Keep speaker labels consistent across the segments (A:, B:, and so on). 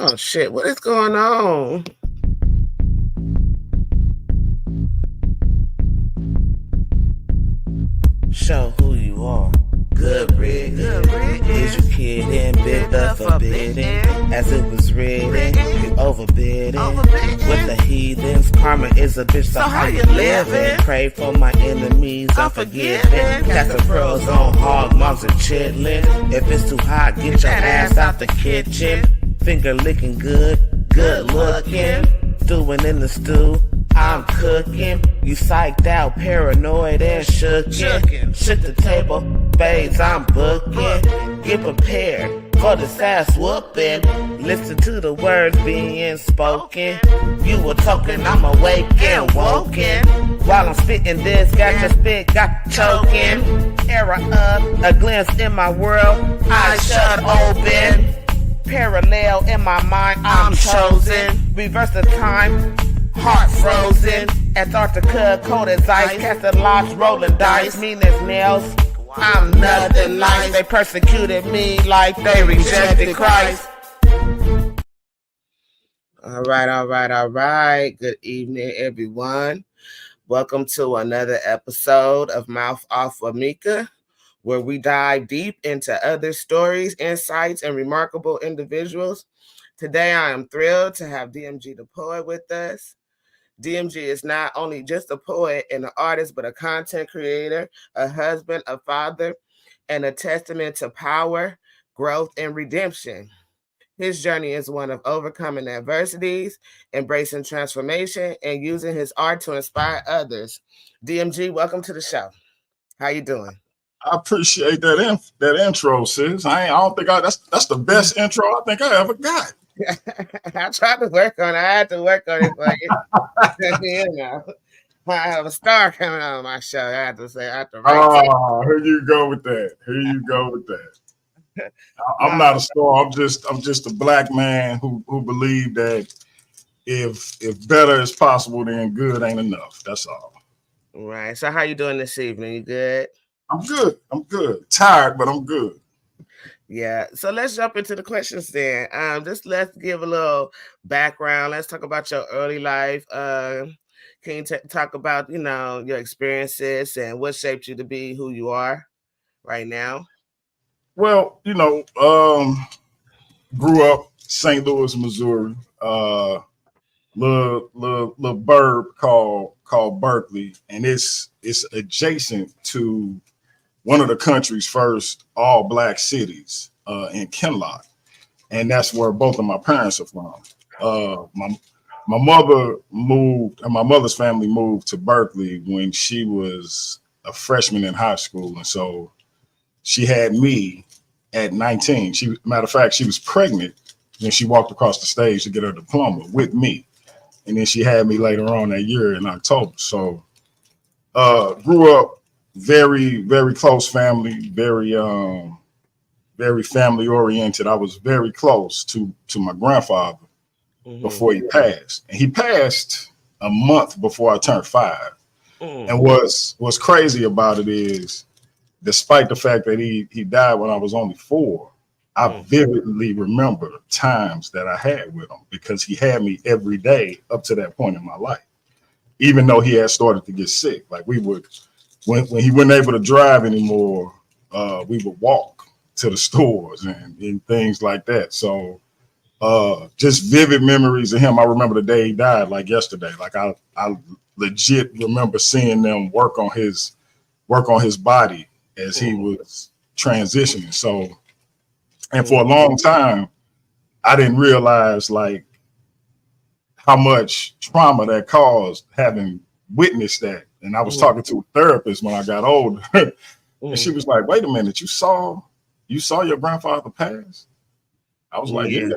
A: Oh shit, what is going on? Show who you are. Good riddance. Is you kidding? Bid the forbidden. As it was written, you overbidding. With the heathens, karma is a bitch, so how you living? Pray for my enemies, unforgiving. Cast the pearls on hog moms and chitlin'. If it's too hot, get your ass out the kitchen. Finger licking good, good looking. Stewing in the stew, I'm cooking. You psyched out, paranoid and shookin'. Shook the table, spades I'm booking. Get prepared for this ass whooping. Listen to the words being spoken. You were talking, I'm awake and woken. While I'm spitting this, got your spit, got choking. Era up, a glimpse in my world, eyes shut open. Parallel in my mind, I'm chosen. Reverse the time, heart frozen. Antarctica, cold as ice. Casting locks, rolling dice. Mean as nails, I'm nothing nice. They persecuted me like they rejected Christ. All right. Good evening, everyone. Welcome to another episode of Mouth Off With Meika, where we dive deep into other stories, insights, and remarkable individuals. Today, I am thrilled to have DMG DaPoet with us. DMG is not only just a poet and an artist, but a content creator, a husband, a father, and a testament to power, growth, and redemption. His journey is one of overcoming adversities, embracing transformation, and using his art to inspire others. DMG, welcome to the show. How you doing?
B: I appreciate that intro, sis. I don't think that's the best intro I think I ever got.
A: I tried to work on it. I had to work on it for you. You know, I have a star coming on my show. I have to say, I have to write
B: Oh, here you go with that. I'm not a star. I'm just a black man who believe that if better is possible, then good ain't enough. That's all.
A: Right. So how you doing this evening? You good?
B: I'm good. Tired, but I'm good.
A: Yeah. So let's jump into the questions then. Just let's give a little background. Let's talk about your early life. Can you talk about, your experiences and what shaped you to be who you are right now?
B: Well, grew up St. Louis, Missouri. Little burb called Berkeley, and it's adjacent to one of the country's first all black cities in Kinloch, and that's where both of my parents are from. My mother moved, and my mother's family moved to Berkeley when she was a freshman in high school, and so she had me at 19. Matter of fact, she was pregnant when she walked across the stage to get her diploma with me. And then she had me later on that year in October. So grew up very, very close family, very family oriented. I was very close to my grandfather before he passed. And he passed a month before I turned 5. And what's crazy about it is, despite the fact that he died when I was only 4, I vividly remember times that I had with him because he had me every day up to that point in my life, even though he had started to get sick. Like we would, when he wasn't able to drive anymore, we would walk to the stores and things like that. So just vivid memories of him. I remember the day he died like yesterday. Like I legit remember seeing them work on his body as he was transitioning. So, and for a long time, I didn't realize like how much trauma that caused having witnessed that. And I was talking to a therapist when I got older, and she was like, "Wait a minute, you saw your grandfather pass?" I was like, "Yeah."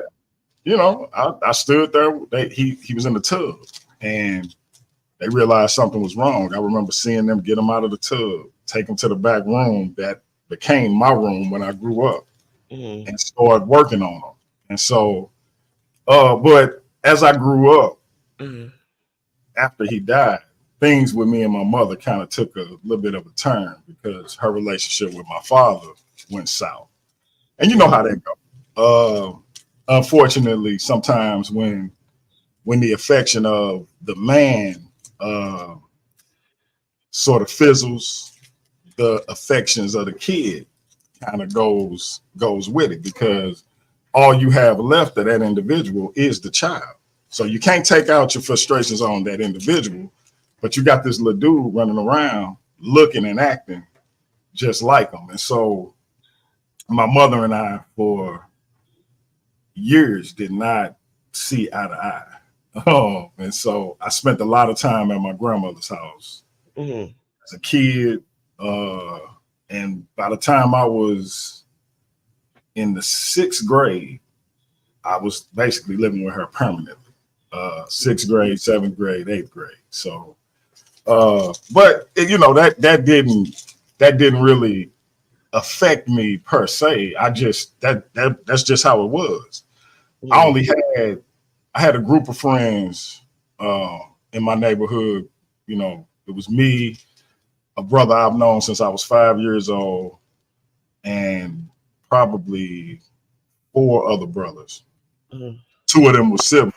B: I stood there. He was in the tub, and they realized something was wrong. I remember seeing them get him out of the tub, take him to the back room that became my room when I grew up, and started working on him. And so, but as I grew up, after he died, things with me and my mother kind of took a little bit of a turn because her relationship with my father went south. And you know how that goes. unfortunately, sometimes when the affection of the man sort of fizzles, the affections of the kid kind of goes with it, because all you have left of that individual is the child. So you can't take out your frustrations on that individual, but you got this little dude running around looking and acting just like him. And so my mother and I, for years, did not see eye to eye. And so I spent a lot of time at my grandmother's house as a kid. And by the time I was in the 6th grade, I was basically living with her permanently. 6th grade, 7th grade, 8th grade. So, but you know, that didn't really affect me per se. I just that's just how it was. I had a group of friends in my neighborhood. You know, it was me, a brother I've known since I was 5 years old, and probably 4 other brothers. 2 of them were siblings,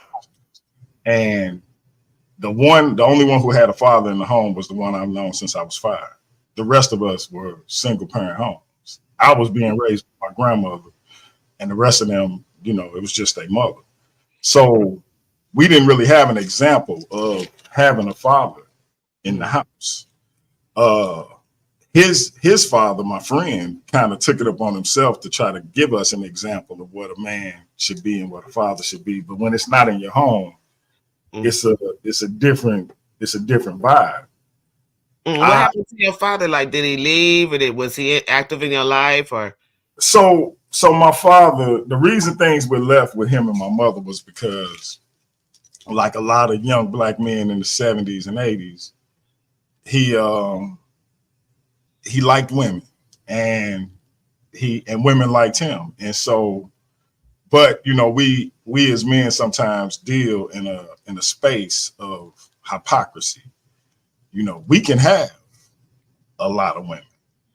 B: and the only one who had a father in the home was the one I've known since I was 5. The rest of us were single parent homes. I was being raised by my grandmother, and the rest of them, you know, it was just their mother. So we didn't really have an example of having a father in the house. His father, my friend, kind of took it upon himself to try to give us an example of what a man should be and what a father should be. But when it's not in your home, it's a different vibe.
A: What happened to your father? Like, did he leave, or was he active in your life, or?
B: So my father, the reason things were left with him and my mother was because, like a lot of young black men in the 70s and 80s, he liked women, and women liked him. And so, but you know, we as men sometimes deal in a space of hypocrisy. You know, we can have a lot of women,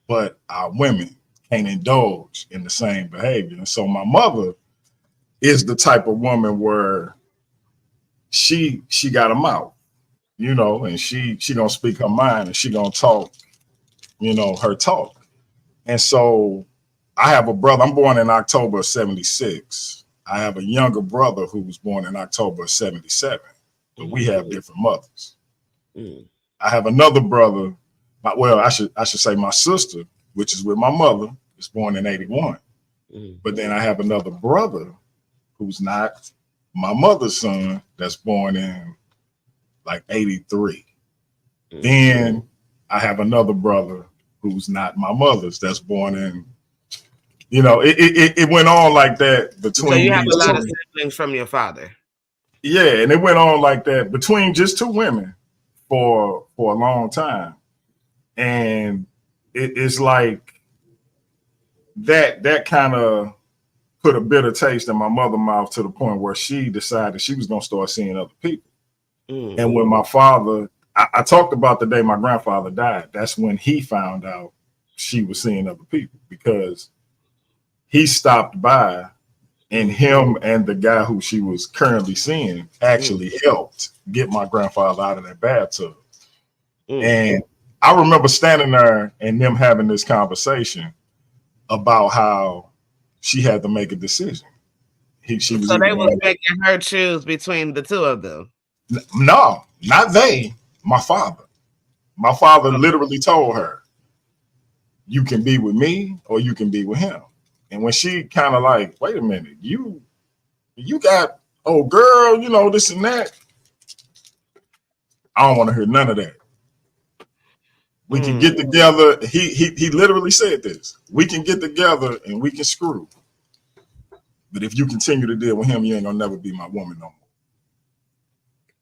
B: but our women can't indulge in the same behavior. And so my mother is the type of woman where she got a mouth, you know, and she gonna speak her mind, and she gonna talk, you know, her talk. And so I have a brother. I'm born in October of 76. I have a younger brother who was born in October of 77, but we have different mothers. I have another brother. Well, I should say my sister, which is with my mother, is born in 81. But then I have another brother who's not my mother's son, that's born in like 83. Then I have another brother who's not my mother's, that's born in, you know, it went on like that between.
A: So you have a lot of siblings from your father.
B: Yeah, and it went on like that between just 2 women for a long time. And it's like that kind of put a bitter taste in my mother's mouth, to the point where she decided she was going to start seeing other people. And when my father, I talked about the day my grandfather died, that's when he found out she was seeing other people, because he stopped by, and him and the guy who she was currently seeing actually helped get my grandfather out of that bathtub. And I remember standing there and them having this conversation about how she had to make a decision. So
A: they was making her choose between the 2 of them.
B: No, not they. My father. My father literally told her, "You can be with me, or you can be with him." And when she kind of like, "Wait a minute, you got, oh girl, you know, this and that," I don't want to hear none of that. We can get together. He literally said this. We can get together and we can screw. But if you continue to deal with him, you ain't gonna never be my woman no more.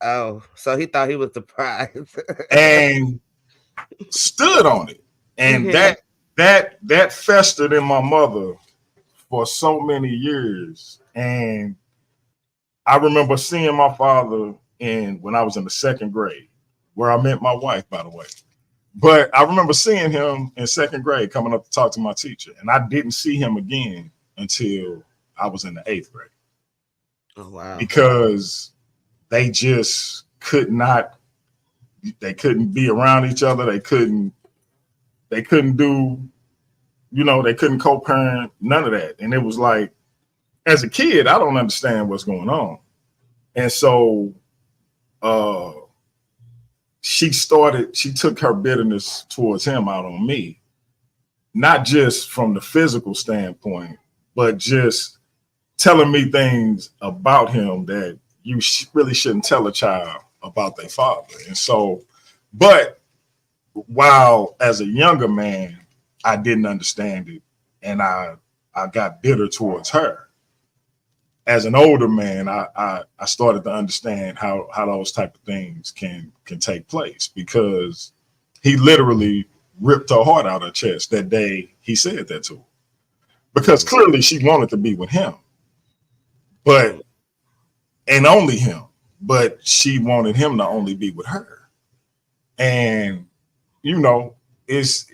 A: Oh, so he thought he was the prize.
B: And stood on it. And that festered in my mother for so many years. And I remember seeing my father when I was in the 2nd grade, where I met my wife, by the way. But I remember seeing him in 2nd grade, coming up to talk to my teacher. And I didn't see him again until I was in the 8th grade.
A: Oh wow.
B: Because they just could not. They couldn't be around each other. They couldn't do. They couldn't co-parent. None of that. And it was like, as a kid, I don't understand what's going on. And so, she took her bitterness towards him out on me, not just from the physical standpoint, but just telling me things about him that you really shouldn't tell a child about their father. And so, but while as a younger man, I didn't understand it, and I got bitter towards her. As an older man, I started to understand how those type of things can take place, because he literally ripped her heart out of her chest that day he said that to her. Because clearly she wanted to be with him, and only him, but she wanted him to only be with her. And it's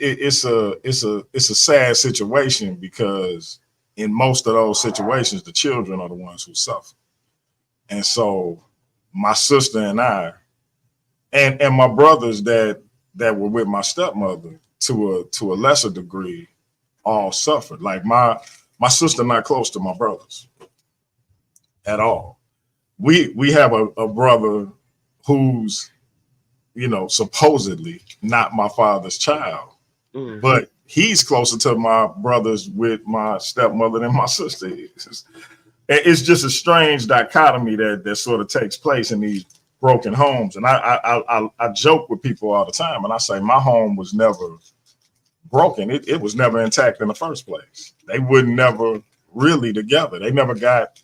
B: a sad situation, because in most of those situations, the children are the ones who suffer. And so my sister and I, and my brothers that were with my stepmother to a lesser degree, all suffered. Like my sister not close to my brothers at all. We have a brother who's, supposedly not my father's child, but he's closer to my brothers with my stepmother than my sister is. It's just a strange dichotomy that sort of takes place in these broken homes. And I joke with people all the time, and I say my home was never broken. It was never intact in the first place. They were never really together. They never got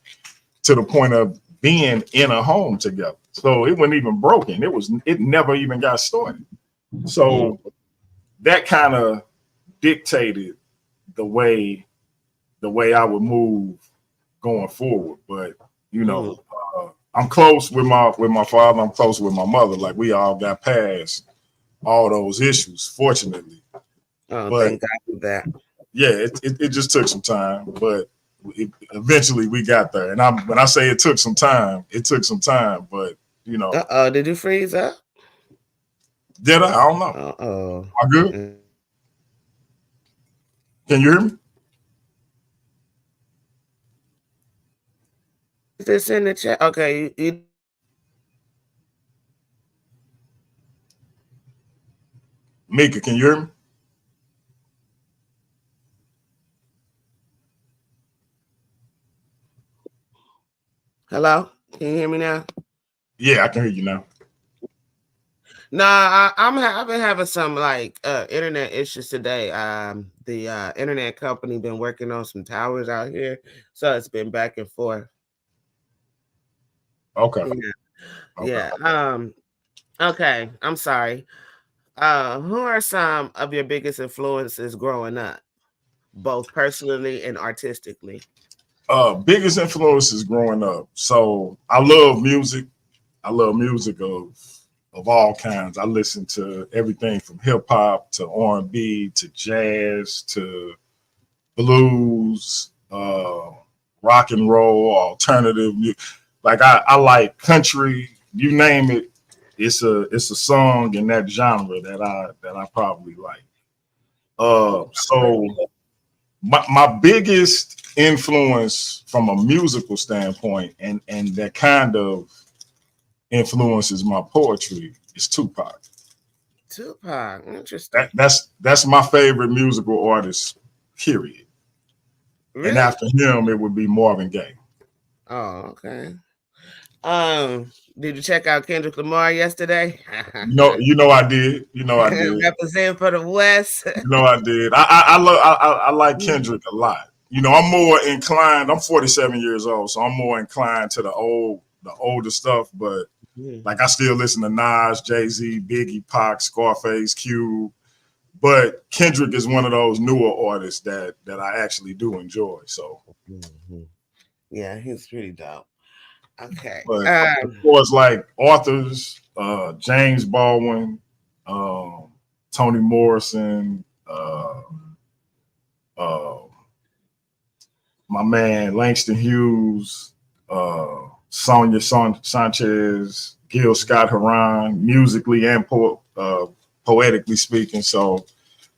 B: to the point of being in a home together. So it wasn't even broken. It never even got started. So that kind of dictated the way I would move going forward. But I'm close with my father. I'm close with my mother. Like, we all got past all those issues, fortunately.
A: Oh, thank God for that.
B: Yeah, it just took some time, but eventually we got there. And when I say it took some time, But
A: did you freeze up?
B: Did I don't know. Am I good? Can you hear me?
A: Is this in the chat? Okay,
B: Meika, can you hear me?
A: Hello? Can you hear me now?
B: Yeah, I can hear you now.
A: Nah, I've been having some internet issues today. The internet company been working on some towers out here, so it's been back and forth.
B: Okay.
A: Yeah. Okay. I'm sorry. Who are some of your biggest influences growing up, both personally and artistically?
B: Biggest influences growing up. So I love music. I love music of all kinds. I listen to everything from hip hop to R&B to jazz to blues, rock and roll, alternative. Like I like country. You name it, it's a song in that genre that I probably like. So my biggest influence from a musical standpoint, and that kind of influences my poetry, is Tupac.
A: Tupac, interesting.
B: That's my favorite musical artist, period. Really? And after him, it would be Marvin Gaye.
A: Oh, okay. Did you check out Kendrick Lamar yesterday?
B: No, I did. I did.
A: Represent for the West.
B: I did. I like Kendrick a lot. I'm more inclined. I'm 47 years old, so I'm more inclined to the older stuff. But like, I still listen to Nas, Jay-Z, Biggie, Pac, Scarface, Cube. But Kendrick is one of those newer artists that I actually do enjoy. So,
A: yeah, he's pretty dope. Okay.
B: But of course, like authors, James Baldwin, Toni Morrison, my man Langston Hughes, Sonia Sanchez, Gil Scott Heron, musically and poetically speaking. So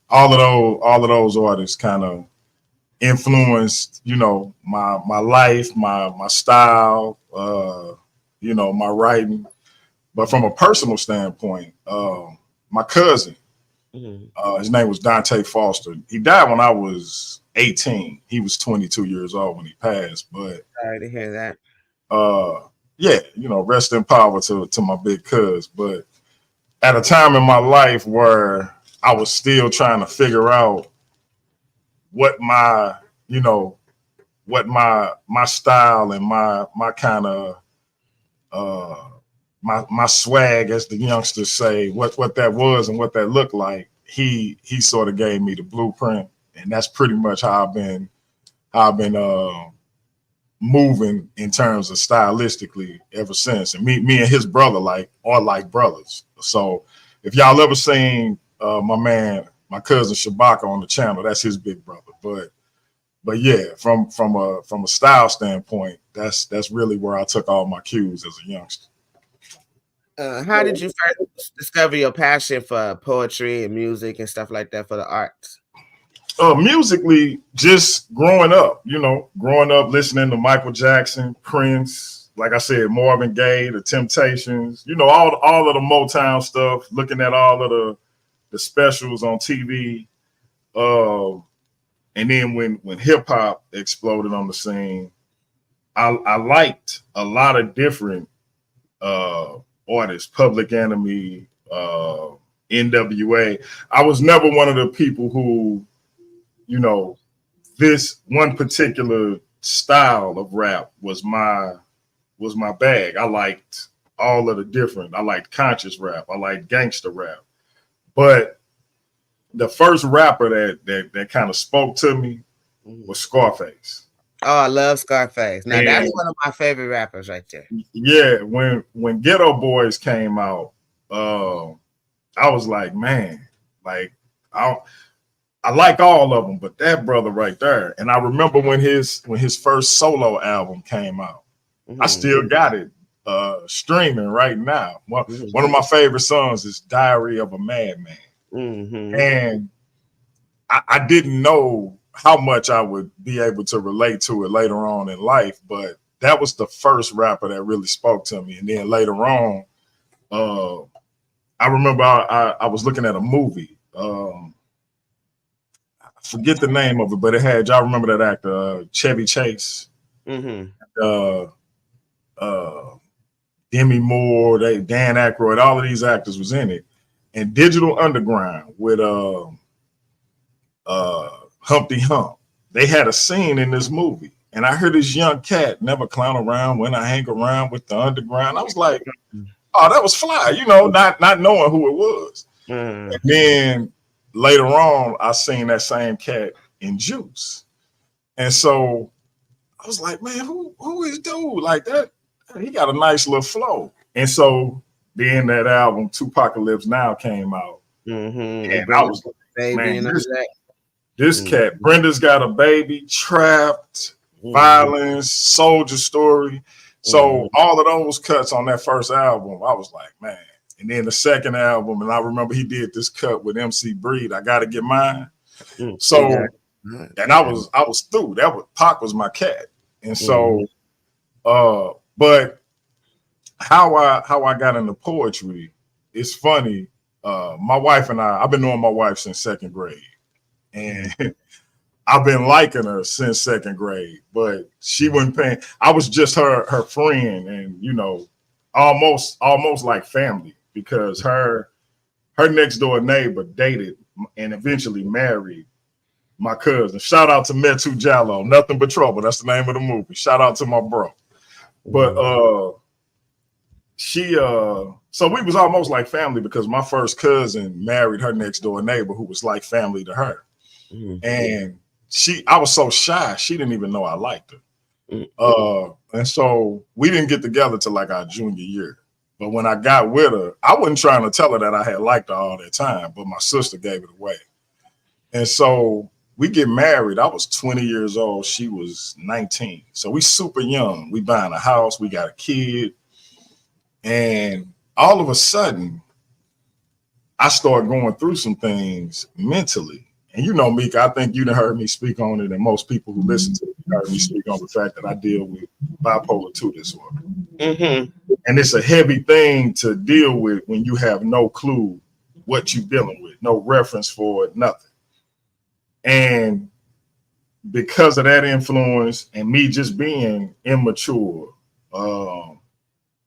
B: all of those artists kind of influenced, you know, my life, my style, you know, my writing. But from a personal standpoint, my cousin, his name was Dante Foster. He died when I was 18. He was 22 years old when he passed. But
A: Sorry to hear that.
B: yeah, you know, rest in power to my big cuz. But at a time in my life where I was still trying to figure out what my, you know, what my style and my kind of my swag, as the youngsters say, what that was and what that looked like. He sort of gave me the blueprint, and that's pretty much how I've been moving in terms of stylistically ever since. And me and his brother are like brothers. So if y'all ever seen my cousin Shabaka on the channel, that's his big brother. But yeah, from a style standpoint, that's really where I took all my cues as a youngster.
A: How did you first discover your passion for poetry and music and stuff like that, for the arts?
B: Musically, just growing up listening to Michael Jackson, Prince, like I said, Marvin Gaye, the Temptations, you know, all of the Motown stuff, looking at all of the specials on TV. And then when hip hop exploded on the scene, I liked a lot of different artists, Public Enemy, NWA. I was never one of the people who, you know, this one particular style of rap was my bag. I liked all of the different. I liked conscious rap. I liked gangster rap. But the first rapper that kind of spoke to me was Scarface.
A: Oh, I love Scarface. Now that's one of my favorite rappers right there.
B: Yeah, when Ghetto Boys came out, I was like, man, like I like all of them, but that brother right there. And I remember when his first solo album came out, I still got it streaming right now. One of my favorite songs is Diary of a Madman. And I didn't know how much I would be able to relate to it later on in life, but that was the first rapper that really spoke to me. And then later on, I remember I was looking at a movie. I forget the name of it, but it had, y'all remember that actor, Chevy Chase, Demi Moore, Dan Aykroyd, all of these actors was in it. And Digital Underground with Humpty Hump. They had a scene in this movie, and I heard this young cat never clown around when I hang around with the underground. I was like, oh, that was fly, you know, not knowing who it was. And then later on, I seen that same cat in Juice. And so I was like, man, who is dude like that? He got a nice little flow. And so then that album, Tupacalypse Now, came out. And I was like, man, this cat, Brenda's Got a Baby, Trapped, Violence, Soldier Story. So all of those cuts on that first album, I was like, man. And then the second album, and I remember he did this cut with MC Breed, I Gotta Get Mine. So, and I was through. Pac was my cat. And so, but how I got into poetry, it's funny. My wife and I've been knowing my wife since second grade. And I've been liking her since second grade, but she wasn't paying. I was just her friend, and you know, almost like family, because her next door neighbor dated and eventually married my cousin. Shout out to Metu Jallo, Nothing But Trouble. That's the name of the movie. Shout out to my bro. But so we was almost like family, because my first cousin married her next door neighbor, who was like family to her. And I was so shy, she didn't even know I liked her. And so we didn't get together till like our junior year. But when I got with her, I wasn't trying to tell her that I had liked her all that time, but my sister gave it away. And so we get married. I was 20 years old. She was 19. So we super young. We buying a house. We got a kid. And all of a sudden, I started going through some things mentally. And you know, Meika, I think you done heard me speak on it, and most people who listen to it heard me speak on the fact that I deal with bipolar 2 disorder.
A: Mm-hmm.
B: And it's a heavy thing to deal with when you have no clue what you're dealing with, no reference for it, nothing. And because of that influence and me just being immature,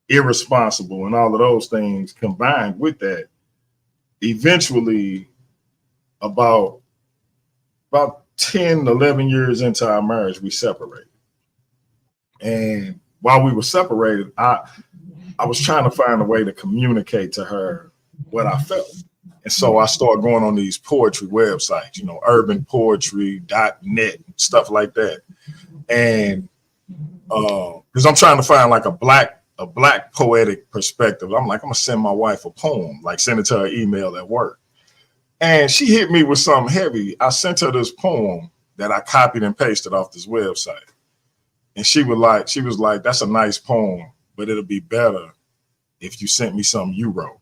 B: irresponsible, and all of those things combined with that, eventually about 10, 11 years into our marriage, we separated. And while we were separated, I was trying to find a way to communicate to her what I felt. And so I started going on these poetry websites, you know, urbanpoetry.net, stuff like that. And because I'm trying to find like a black poetic perspective, I'm like, I'm gonna send my wife a poem, like send it to her email at work. And she hit me with something heavy. I sent her this poem that I copied and pasted off this website. And she was like, that's a nice poem, but it'll be better if you sent me something you wrote.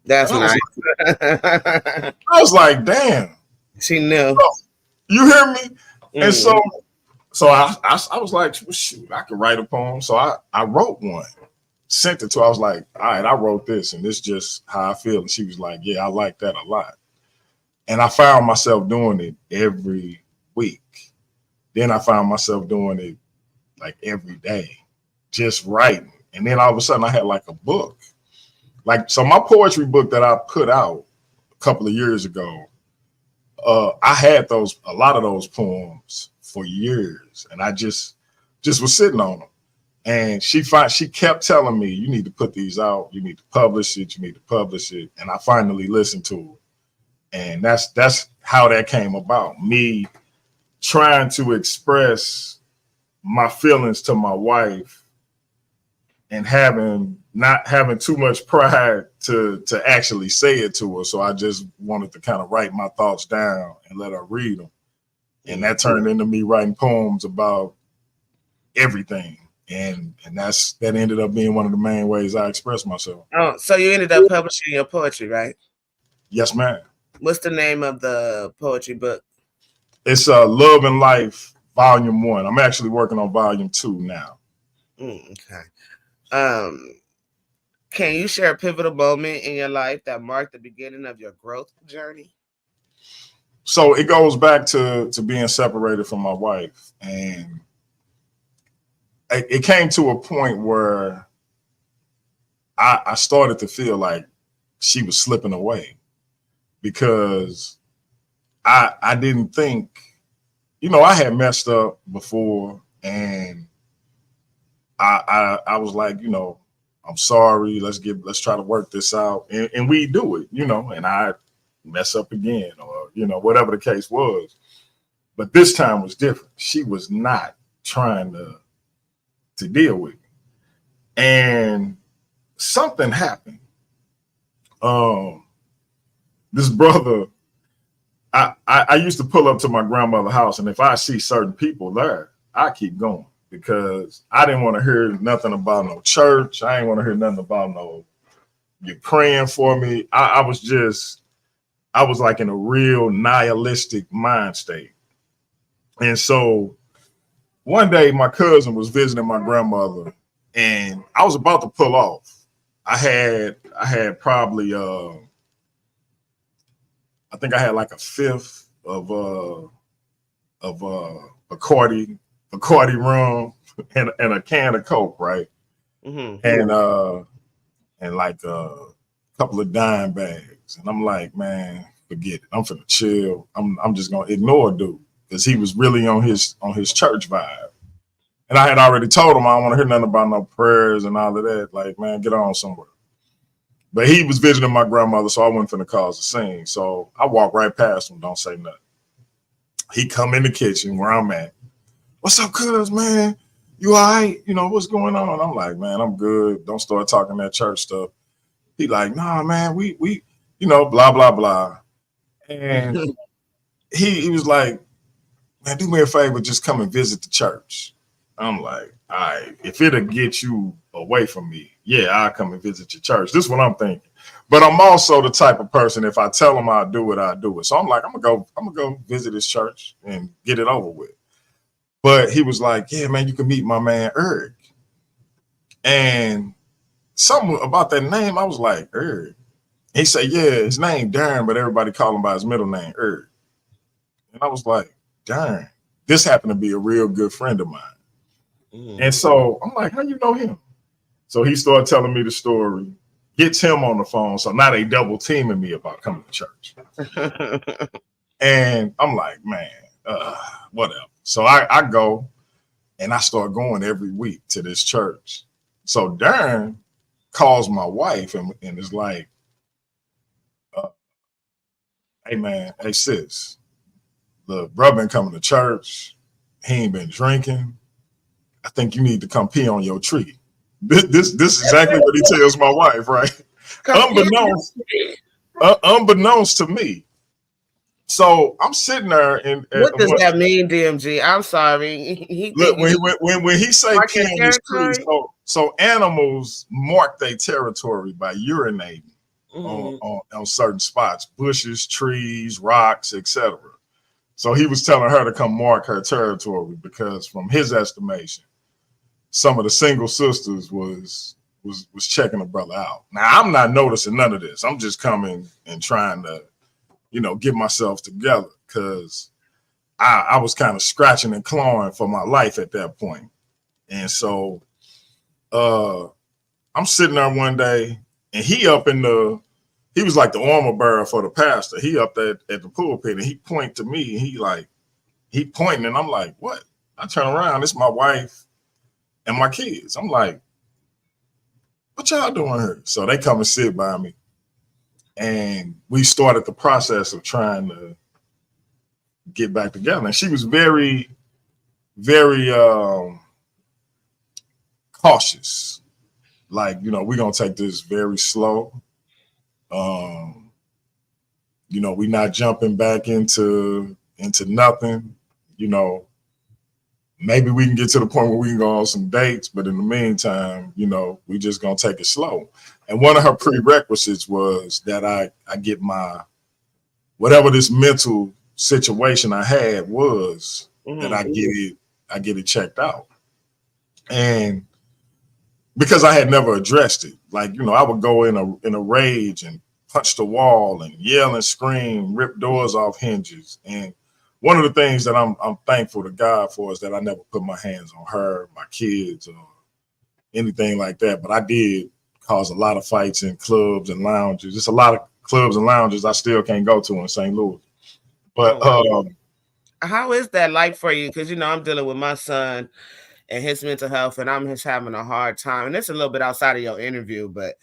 A: That's nice.
B: I was like, damn.
A: She knew.
B: You hear me? And so I was like, well, shoot, I could write a poem. So I wrote one, sent it to her. I was like, all right, I wrote this, and this is just how I feel. And she was like, yeah, I like that a lot. And I found myself doing it every week. Then I found myself doing it like every day, just writing. And then all of a sudden I had like a book. Like, so my poetry book that I put out a couple of years ago, I had a lot of those poems for years, and I just was sitting on them. And she kept telling me, you need to put these out. You need to publish it. You need to publish it. And I finally listened to it. And that's how that came about. Me trying to express my feelings to my wife and not having too much pride to actually say it to her. So I just wanted to kind of write my thoughts down and let her read them. And that turned into me writing poems about everything. And that ended up being one of the main ways I express myself.
A: Oh, so you ended up publishing your poetry, right?
B: Yes, ma'am.
A: What's the name of the poetry book?
B: It's Love and Life, Volume 1. I'm actually working on Volume 2 now.
A: Okay. Can you share a pivotal moment in your life that marked the beginning of your growth journey?
B: So it goes back to being separated from my wife. And it came to a point where I started to feel like she was slipping away, because I didn't think, you know, I had messed up before, and I was like, you know, I'm sorry, let's try to work this out. And we do it, you know, and I mess up again, or, you know, whatever the case was. But this time was different. She was not trying to deal with it. And something happened. This brother, I used to pull up to my grandmother's house, and if I see certain people there, I keep going, because I didn't want to hear nothing about no church. I didn't want to hear nothing about no, you're praying for me. I was like in a real nihilistic mind state. And so one day my cousin was visiting my grandmother, and I was about to pull off. I had probably I think I had like a fifth of Bacardi rum and a can of Coke, right? Mm-hmm. And like a couple of dime bags. And I'm like, man, forget it. I'm finna chill. I'm just gonna ignore dude, because he was really on his church vibe. And I had already told him I don't want to hear nothing about no prayers and all of that. Like, man, get on somewhere. But he was visiting my grandmother, so I wasn't finna cause a scene. So I walked right past him, don't say nothing. He come in the kitchen where I'm at. What's up, cuz, man? You all right? You know, what's going on? I'm like, man, I'm good. Don't start talking that church stuff. He like, nah, man, we you know, blah, blah, blah. And he was like, man, do me a favor, just come and visit the church. I'm like, all right, if it'll get you away from me, yeah, I'll come and visit your church. This is what I'm thinking. But I'm also the type of person, if I tell him I'll do it, I'll do it. So I'm like, I'm gonna go visit his church and get it over with. But he was like, yeah, man, you can meet my man Erg. And something about that name, I was like, Erg. He said, yeah, his name Darren, but everybody call him by his middle name, Erg. And I was like, darn, this happened to be a real good friend of mine. And so I'm like, how you know him? So he started telling me the story, gets him on the phone. So now they double teaming me about coming to church. And I'm like, man, whatever. So I go and I start going every week to this church. So Darren calls my wife and is like, hey man, hey sis, the brother been coming to church. He ain't been drinking. I think you need to come pee on your tree. This is exactly what he tells my wife, right? Unbeknownst to me. So I'm sitting there and
A: what does that mean, DMG? I'm sorry.
B: Look, when he say pee on his tree, so animals mark their territory by urinating on certain spots, bushes, trees, rocks, etc. So he was telling her to come mark her territory because, from his estimation, some of the single sisters was checking the brother out. Now I'm not noticing none of this. I'm just coming and trying to, get myself together because I was kind of scratching and clawing for my life at that point. And so I'm sitting there one day and he was like the armor bearer for the pastor. He up there at the pulpit and he pointed to me and he pointing and I'm like, what? I turn around, it's my wife and my kids. I'm like, what y'all doing here? So they come and sit by me. And we started the process of trying to get back together. And she was very, very cautious. Like, we're going to take this very slow. We're not jumping back into nothing. Maybe we can get to the point where we can go on some dates, but in the meantime, we just gonna take it slow. And one of her prerequisites was that I get my whatever this mental situation I had was that I get it checked out. And because I had never addressed it, like I would go in a rage and punch the wall and yell and scream, rip doors off hinges. And one of the things that I'm thankful to God for is that I never put my hands on her, my kids, or anything like that. But I did cause a lot of fights in clubs and lounges. There's a lot of clubs and lounges I still can't go to in St. Louis. But
A: how is that like for you? Because I'm dealing with my son and his mental health, and I'm just having a hard time. And it's a little bit outside of your interview, but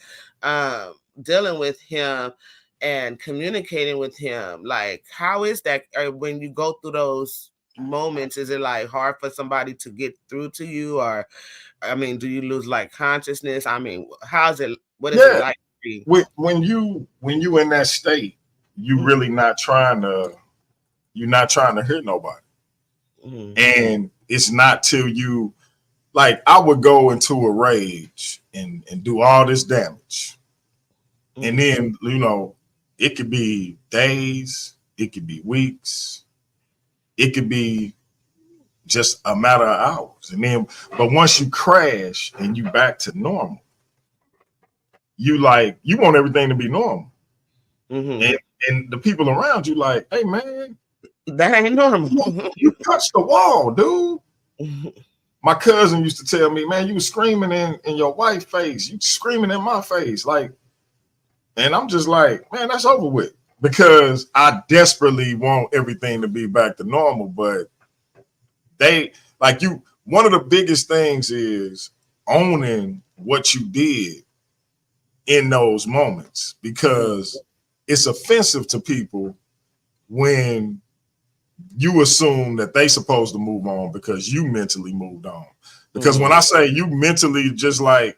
A: dealing with him and communicating with him, like, how is that when you go through those moments? Is it like hard for somebody to get through to you, or do you lose like consciousness? How's it? What is it like for you?
B: When you in that state, you really not trying to hear nobody. And it's not till you, like, I would go into a rage and do all this damage, and then it could be days, it could be weeks, it could be just a matter of hours. And then, but once you crash and you back to normal, you want everything to be normal. And the people around you like, hey man,
A: that ain't normal.
B: You touched the wall, dude. My cousin used to tell me, man, you was screaming in your wife's face, you screaming in my face, like. And I'm just like, man, that's over with, because I desperately want everything to be back to normal. But one of the biggest things is owning what you did in those moments, because it's offensive to people when you assume that they supposed to move on because you mentally moved on. Because when I say you mentally, just like,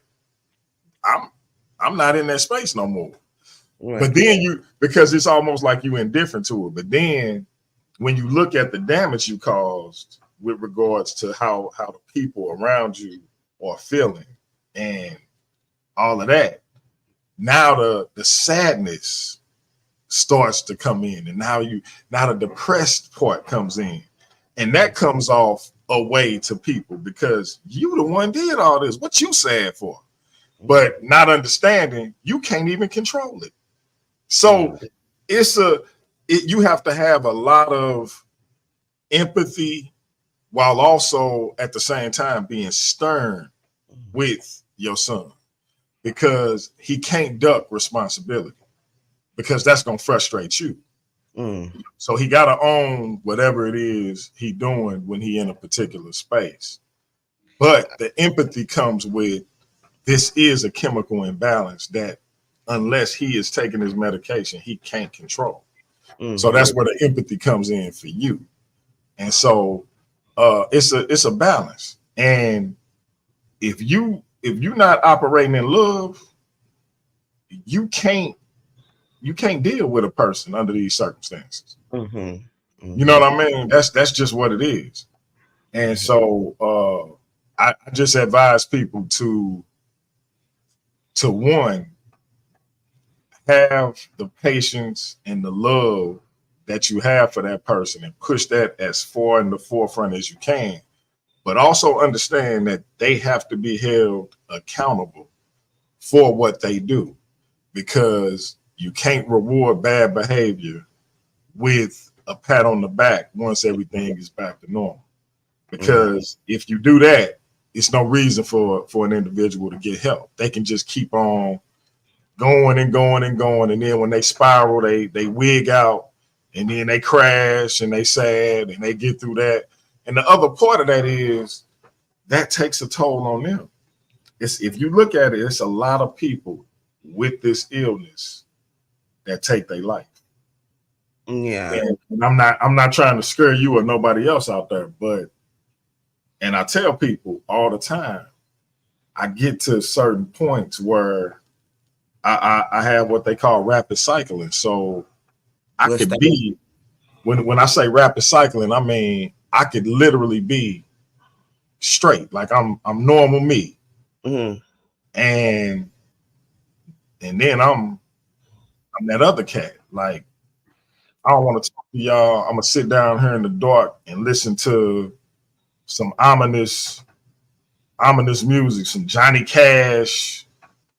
B: I'm not in that space no more. Right. But then because it's almost like you indifferent to it. But then when you look at the damage you caused with regards to how the people around you are feeling and all of that, now the sadness starts to come in, and now the depressed part comes in, and that comes off away to people because you the one did all this. What you sad for? But not understanding you can't even control it. So you have to have a lot of empathy while also at the same time being stern with your son, because he can't duck responsibility, because that's going to frustrate you. So he got to own whatever it is he doing when he in a particular space. But the empathy comes with, this is a chemical imbalance that unless he is taking his medication, he can't control. So that's where the empathy comes in for you. And so it's a balance. And if you're not operating in love, you can't deal with a person under these circumstances. You know what I mean? That's just what it is. And so I just advise people to one, have the patience and the love that you have for that person and push that as far in the forefront as you can, but also understand that they have to be held accountable for what they do, because you can't reward bad behavior with a pat on the back once everything is back to normal. Because if you do that, it's no reason for an individual to get help. They can just keep on going and going and going. And then when they spiral, they wig out, and then they crash and they sad and they get through that. And the other part of that is that takes a toll on them. If you look at it, it's a lot of people with this illness that take their life.
A: Yeah.
B: And I'm not trying to scare you or nobody else out there, but, and I tell people all the time, I get to certain points where I have what they call rapid cycling. So I could be, when I say rapid cycling, I mean I could literally be straight, like I'm normal me, and then I'm that other cat. Like, I don't want to talk to y'all. I'm gonna sit down here in the dark and listen to some ominous music, some Johnny Cash,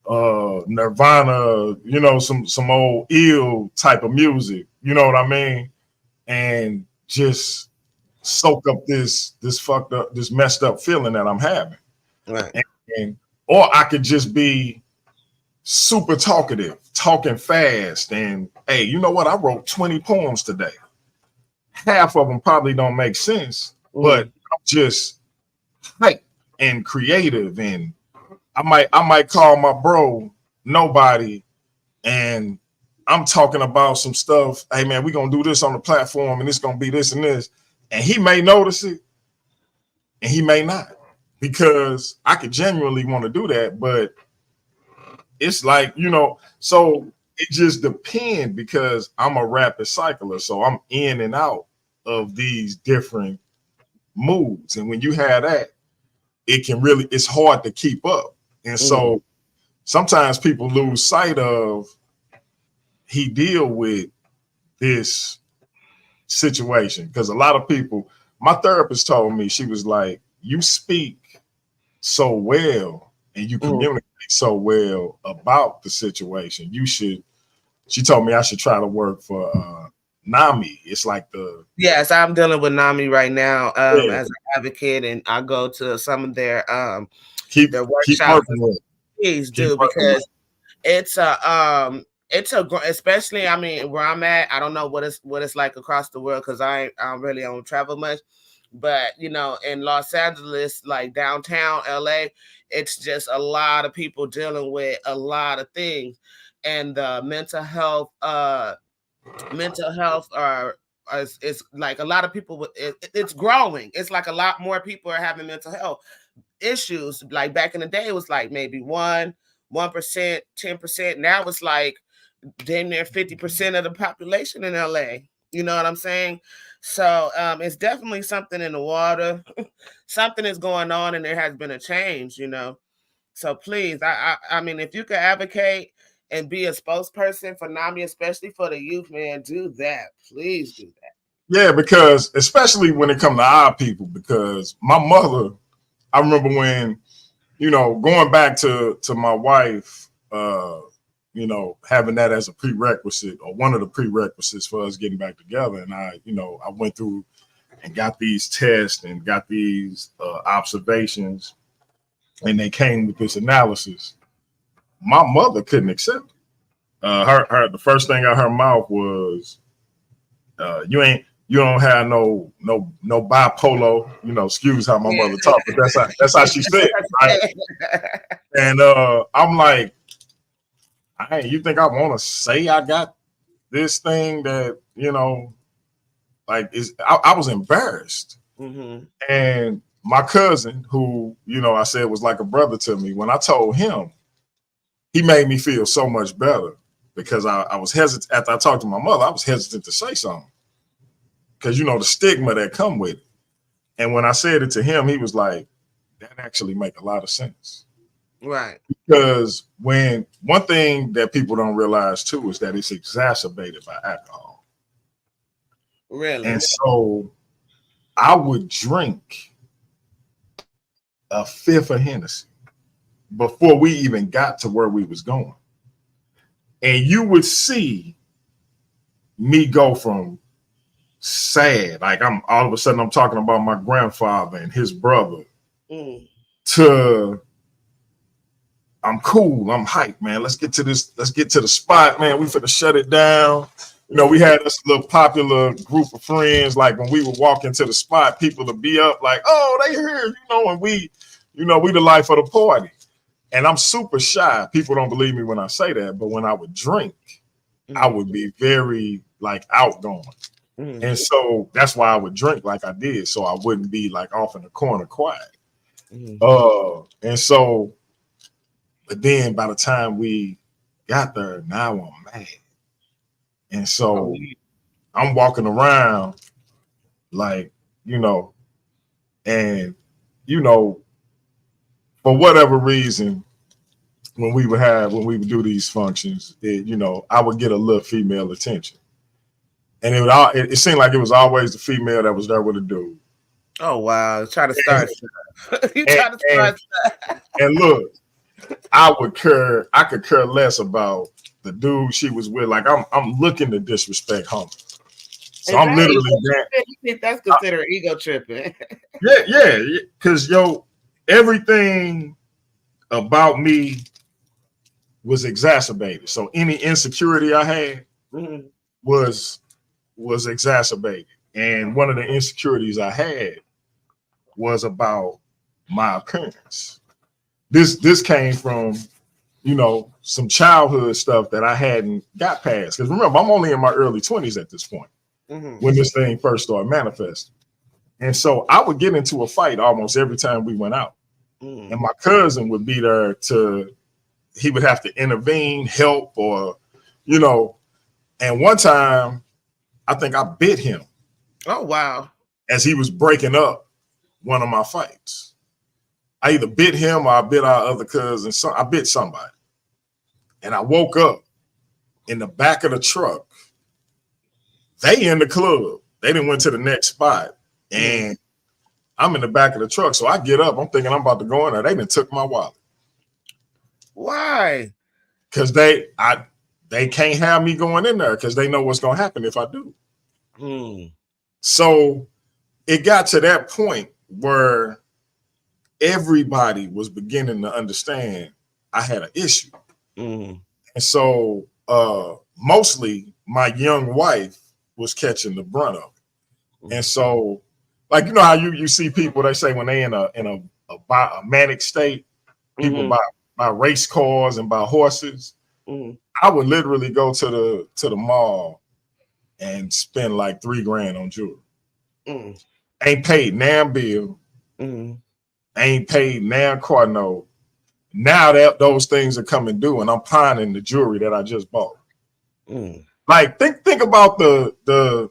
B: Nirvana, you know, some old ill type of music, you know what I mean? And just soak up this fucked up, this messed up feeling that I'm having.
A: Right.
B: And or I could just be super talkative, talking fast, and hey, you know what? I wrote 20 poems today. Half of them probably don't make sense, but I'm just hype and creative, and I might call my bro Nobody, and I'm talking about some stuff. Hey man, we're gonna do this on the platform, and it's gonna be this and this. And he may notice it, and he may not, because I could genuinely want to do that, but it's like, you know, so it just depends, because I'm a rapid cycler, so I'm in and out of these different moods. And when you have that, it's hard to keep up. And so sometimes people lose sight of, he deal with this situation, because a lot of people, my therapist told me, she was like, you speak so well and you communicate so well about the situation. She told me I should try to work for NAMI. It's like
A: yes, I'm dealing with NAMI right now as an advocate, and I go to some of their workshops. Please do, because it's especially, I mean, where I'm at, I don't know what it's like across the world, because I really don't travel much, but you know, in Los Angeles, like downtown LA, it's just a lot of people dealing with a lot of things, and the mental health it's like a lot of people it's growing. It's like a lot more people are having mental health issues. Like back in the day, it was like maybe 1%, 10%. Now it's like damn near 50% of the population in LA. You know what I'm saying? So it's definitely something in the water. Something is going on, and there has been a change. So please, I mean, if you could advocate and be a spokesperson for NAMI, especially for the youth, man, do that. Please do that.
B: Yeah, because especially when it comes to our people, because my mother, I remember when, going back to my wife, having that as a prerequisite or one of the prerequisites for us getting back together. And I went through and got these tests and got these observations, and they came with this analysis. My mother couldn't accept it. The first thing out of her mouth was, you don't have no bipolar, excuse how my mother talked, but that's how she said it, right? And I'm like, you think I want to say I got this thing that, I was embarrassed.
A: Mm-hmm.
B: And my cousin, who, I said was like a brother to me, when I told him, he made me feel so much better, because I was hesitant. After I talked to my mother, I was hesitant to say something, because, the stigma that come with it. And when I said it to him, he was like, that actually make a lot of sense.
A: Right.
B: Because one thing that people don't realize too is that it's exacerbated by alcohol.
A: Really?
B: And so I would drink a fifth of Hennessy before we even got to where we was going. And you would see me go from sad, like I'm all of a sudden I'm talking about my grandfather and his brother, to I'm cool, I'm hyped, man. Let's get to the spot, man. We finna shut it down. We had this little popular group of friends. Like when we would walk into the spot, people would be up like, oh, they here, and we the life of the party. And I'm super shy. People don't believe me when I say that, but when I would drink, I would be very like outgoing. And so that's why I would drink like I did, so I wouldn't be like off in the corner quiet. And so, but then by the time we got there, now I'm mad. And so I'm walking around like, and, for whatever reason, when we would do these functions, I would get a little female attention. And it seemed like it was always the female that was there with a dude.
A: Oh, wow. Try to start.
B: And look, I could care less about the dude she was with. Like I'm looking to disrespect home. So I'm literally
A: that's considered ego tripping.
B: Yeah. Because everything about me was exacerbated. So any insecurity I had was exacerbated. And one of the insecurities I had was about my appearance. This came from, some childhood stuff that I hadn't got past. Because remember, I'm only in my early 20s at this point when this thing first started manifesting. And so I would get into a fight almost every time we went out. And my cousin would be there he would have to intervene, help, or, and one time I think I bit him.
A: Oh, wow.
B: As he was breaking up one of my fights. I either bit him or I bit our other cousin. I bit somebody. And I woke up in the back of the truck. They in the club. They didn't went to the next spot. And I'm in the back of the truck. So I get up. I'm thinking I'm about to go in there. They done took my wallet.
A: Why?
B: Because they can't have me going in there because they know what's going to happen if I do. So it got to that point where everybody was beginning to understand I had an issue. And so mostly my young wife was catching the brunt of it. And so, like, how you see people, they say when they in a manic state, people buy race cars and buy horses. I would literally go to the mall and spend like $3,000 on jewelry. Ain't paid nan bill. Ain't paid nan car note. Now that those things are coming due, and I'm pining the jewelry that I just bought. Like think about the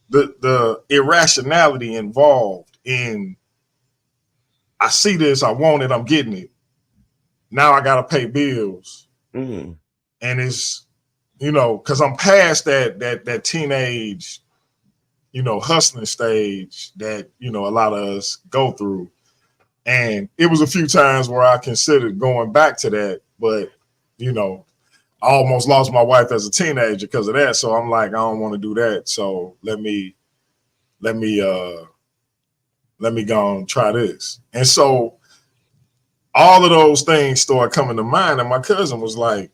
B: the irrationality involved in, I see this, I want it, I'm getting it. Now I gotta pay bills.
A: Mm-hmm.
B: And it's, because I'm past that teenage, hustling stage that, a lot of us go through. And it was a few times where I considered going back to that, but, I almost lost my wife as a teenager because of that. So I'm like, I don't want to do that. So let me go and try this. And so all of those things started coming to mind. And my cousin was like,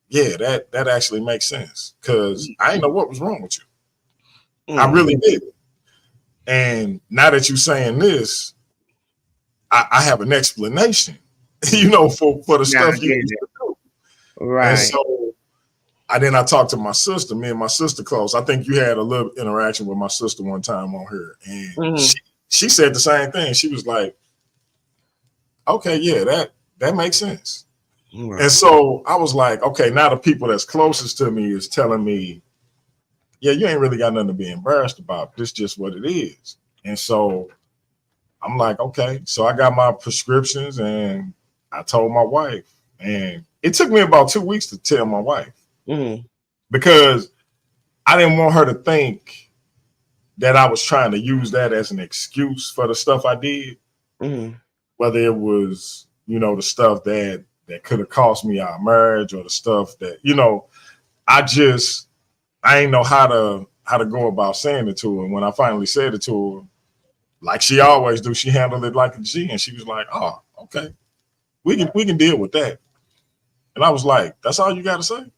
B: yeah, that actually makes sense. Cause I didn't know what was wrong with you. I really did. And now that you're saying this, I have an explanation, for the stuff you used to do.
A: Right.
B: And so I talked to my sister. Me and my sister close. I think you had a little interaction with my sister one time on here. And she said the same thing. She was like, okay, yeah, that makes sense. Right. And so I was like, okay, now the people that's closest to me is telling me, yeah, you ain't really got nothing to be embarrassed about. This is just what it is. And so I'm like, okay. So I got my prescriptions and I told my wife. And it took me about 2 weeks to tell my wife because I didn't want her to think that I was trying to use that as an excuse for the stuff I did. Whether it was, the stuff that could have cost me our marriage or the stuff that, I ain't know how to go about saying it to her. And when I finally said it to her, like she always do, she handled it like a G, and she was like, "Oh, okay, we can deal with that." And I was like, "That's all you got to say?"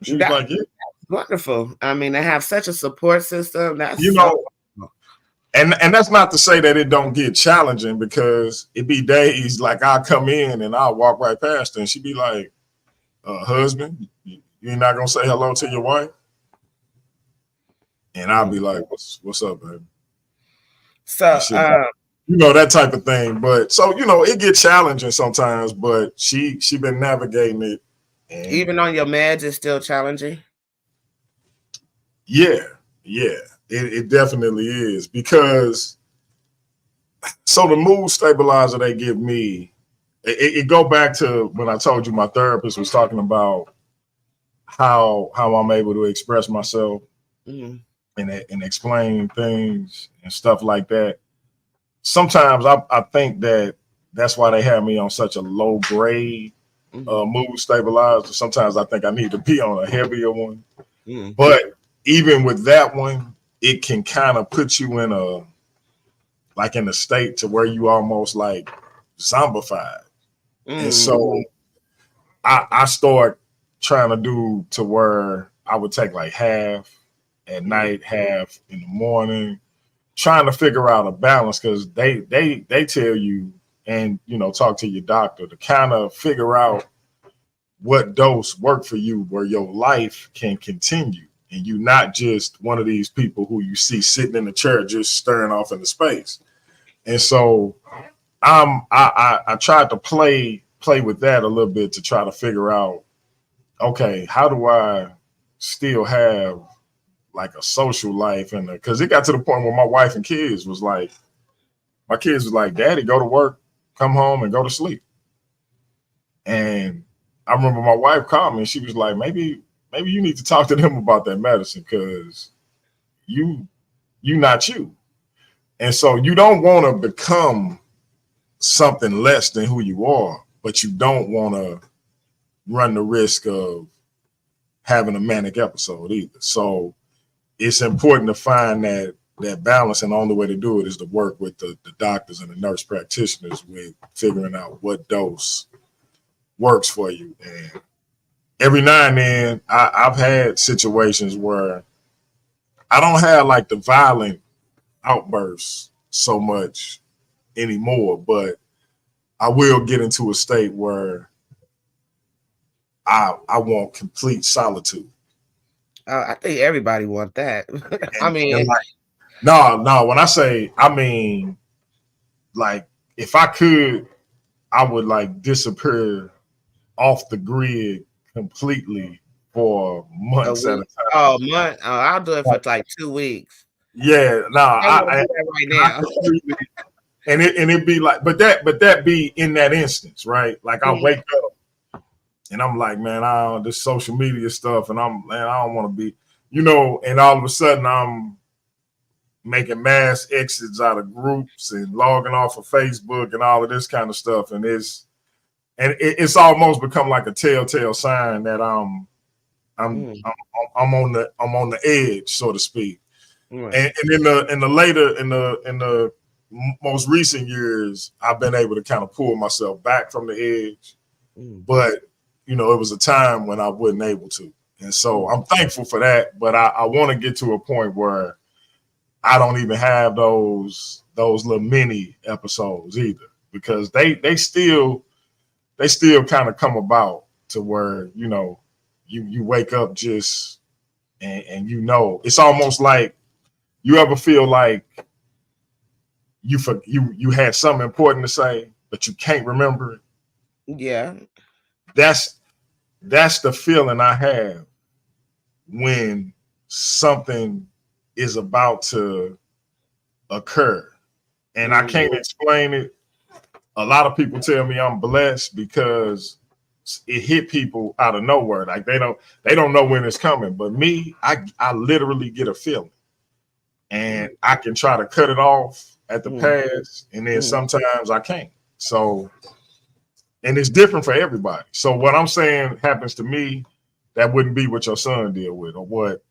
B: She was like, "Yeah."
A: Wonderful. I mean, to have such a support system, that's
B: and that's not to say that it don't get challenging, because it be days like I'll come in and I'll walk right past her and she'd be like, husband, you're not gonna say hello to your wife? And I'll be like, what's up, baby?
A: So
B: that type of thing. But so, it gets challenging sometimes, but she been navigating it. And
A: even on your meds, it's still challenging.
B: Yeah. It definitely is, because so the mood stabilizer they give me, it go back to when I told you my therapist was talking about how I'm able to express myself and explain things and stuff like that. Sometimes I think that's why they have me on such a low grade mood stabilizer. Sometimes I think I need to be on a heavier one. But even with that one, it can kind of put you in a state to where you almost like zombified. And so I start trying to do to where I would take like half at night, half in the morning, trying to figure out a balance, because they tell you, and talk to your doctor to kind of figure out what dose work for you where your life can continue. And you're not just one of these people who you see sitting in the chair just staring off into space. And so I tried to play with that a little bit to try to figure out, okay, how do I still have like a social life? And because it got to the point where my wife and kids was like, Daddy, go to work, come home, and go to sleep. And I remember my wife called me and she was like, maybe you need to talk to them about that medicine, because you not you. And so you don't want to become something less than who you are, but you don't want to run the risk of having a manic episode either. So it's important to find that balance, and the only way to do it is to work with the doctors and the nurse practitioners with figuring out what dose works for you. And every now and then I've had situations where I don't have like the violent outbursts so much anymore, but I will get into a state where I want complete solitude.
A: I think everybody want that. I mean,
B: no. When I say, I mean, like, if I could, I would like disappear off the grid completely for
A: A
B: months at a
A: week?
B: time.
A: Oh, month? Oh, I'll do it for like 2 weeks.
B: Yeah, no,
A: I want to do that right
B: I
A: now.
B: completely, and it be like, but that be in that instance, right? Like I wake up and I'm like, man, this social media stuff, and I don't want to be, and all of a sudden I'm making mass exits out of groups and logging off of Facebook and all of this kind of stuff, and it's almost become like a telltale sign that I'm on the edge, so to speak. Right. And in the most recent years, I've been able to kind of pull myself back from the edge, but it was a time when I wasn't able to, and so I'm thankful for that. But I want to get to a point where I don't even have those little mini episodes either, because they still kind of come about to where you wake up just and it's almost like, you ever feel like you had something important to say but you can't remember it?
A: Yeah,
B: that's the feeling I have when something is about to occur, and I can't explain it. A lot of people tell me I'm blessed because it hit people out of nowhere. Like they don't know when it's coming, but me, I literally get a feeling, and I can try to cut it off at the pass, and then sometimes I can't. So, and it's different for everybody. So what I'm saying happens to me, that wouldn't be what your son deal with or what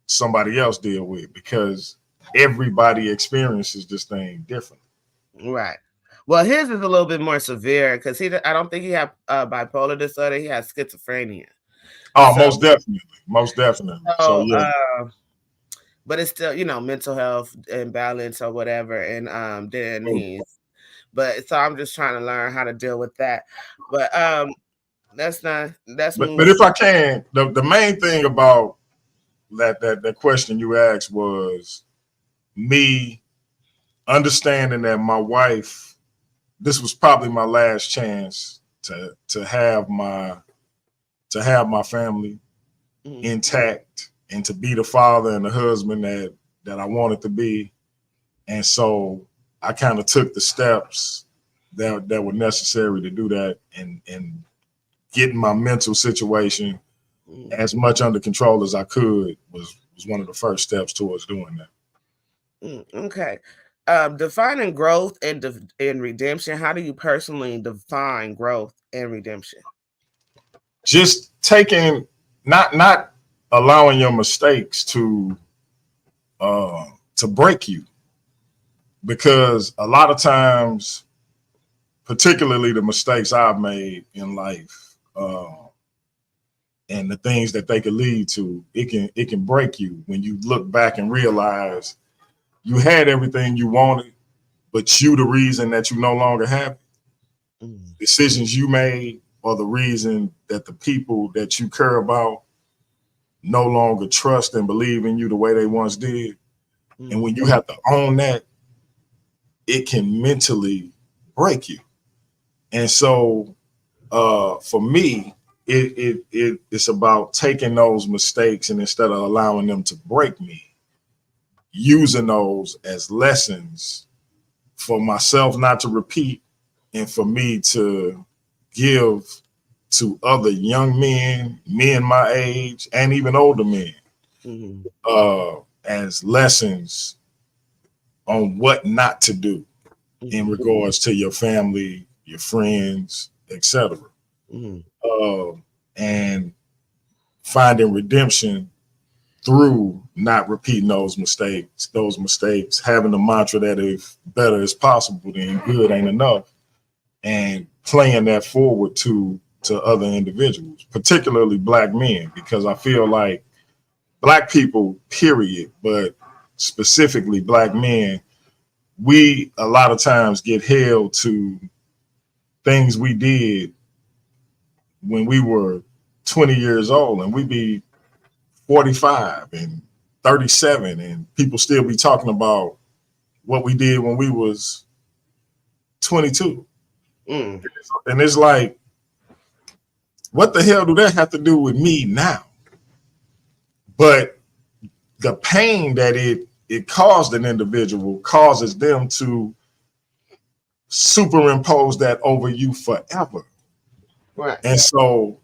B: somebody else deal with, because everybody experiences this thing differently.
A: Right. Well, his is a little bit more severe because I don't think he has bipolar disorder. He has schizophrenia.
B: Oh, so, most definitely. So yeah.
A: But it's still, mental health imbalance or whatever. And then so I'm just trying to learn how to deal with that. But
B: but if I can, the main thing about that question you asked was me understanding that my wife, this was probably my last chance to have my family intact and to be the father and the husband that I wanted to be. And so I kind of took the steps that were necessary to do that, and getting my mental situation as much under control as I could was one of the first steps towards doing that.
A: Okay. Defining growth and redemption. How do you personally define growth and redemption?
B: Just taking, not allowing your mistakes to break you, because a lot of times, particularly the mistakes I've made in life, and the things that they could lead to, it can break you when you look back and realize you had everything you wanted, but you the reason that you no longer have it. Decisions you made are the reason that the people that you care about no longer trust and believe in you the way they once did. And when you have to own that, it can mentally break you. And so for me, it's about taking those mistakes, and instead of allowing them to break me, using those as lessons for myself not to repeat, and for me to give to other young men my age, and even older men, as lessons on what not to do in regards to your family, your friends, etc. And finding redemption through not repeating those mistakes, having the mantra that if better is possible, then good ain't enough, and playing that forward to other individuals, particularly Black men, because I feel like Black people, period, but specifically Black men, we a lot of times get held to things we did when we were 20 years old, and we be 45 and 37, and people still be talking about what we did when we was 22. And it's like, what the hell do that have to do with me now? But the pain that it caused an individual causes them to superimpose that over you forever.
A: Right.
B: And so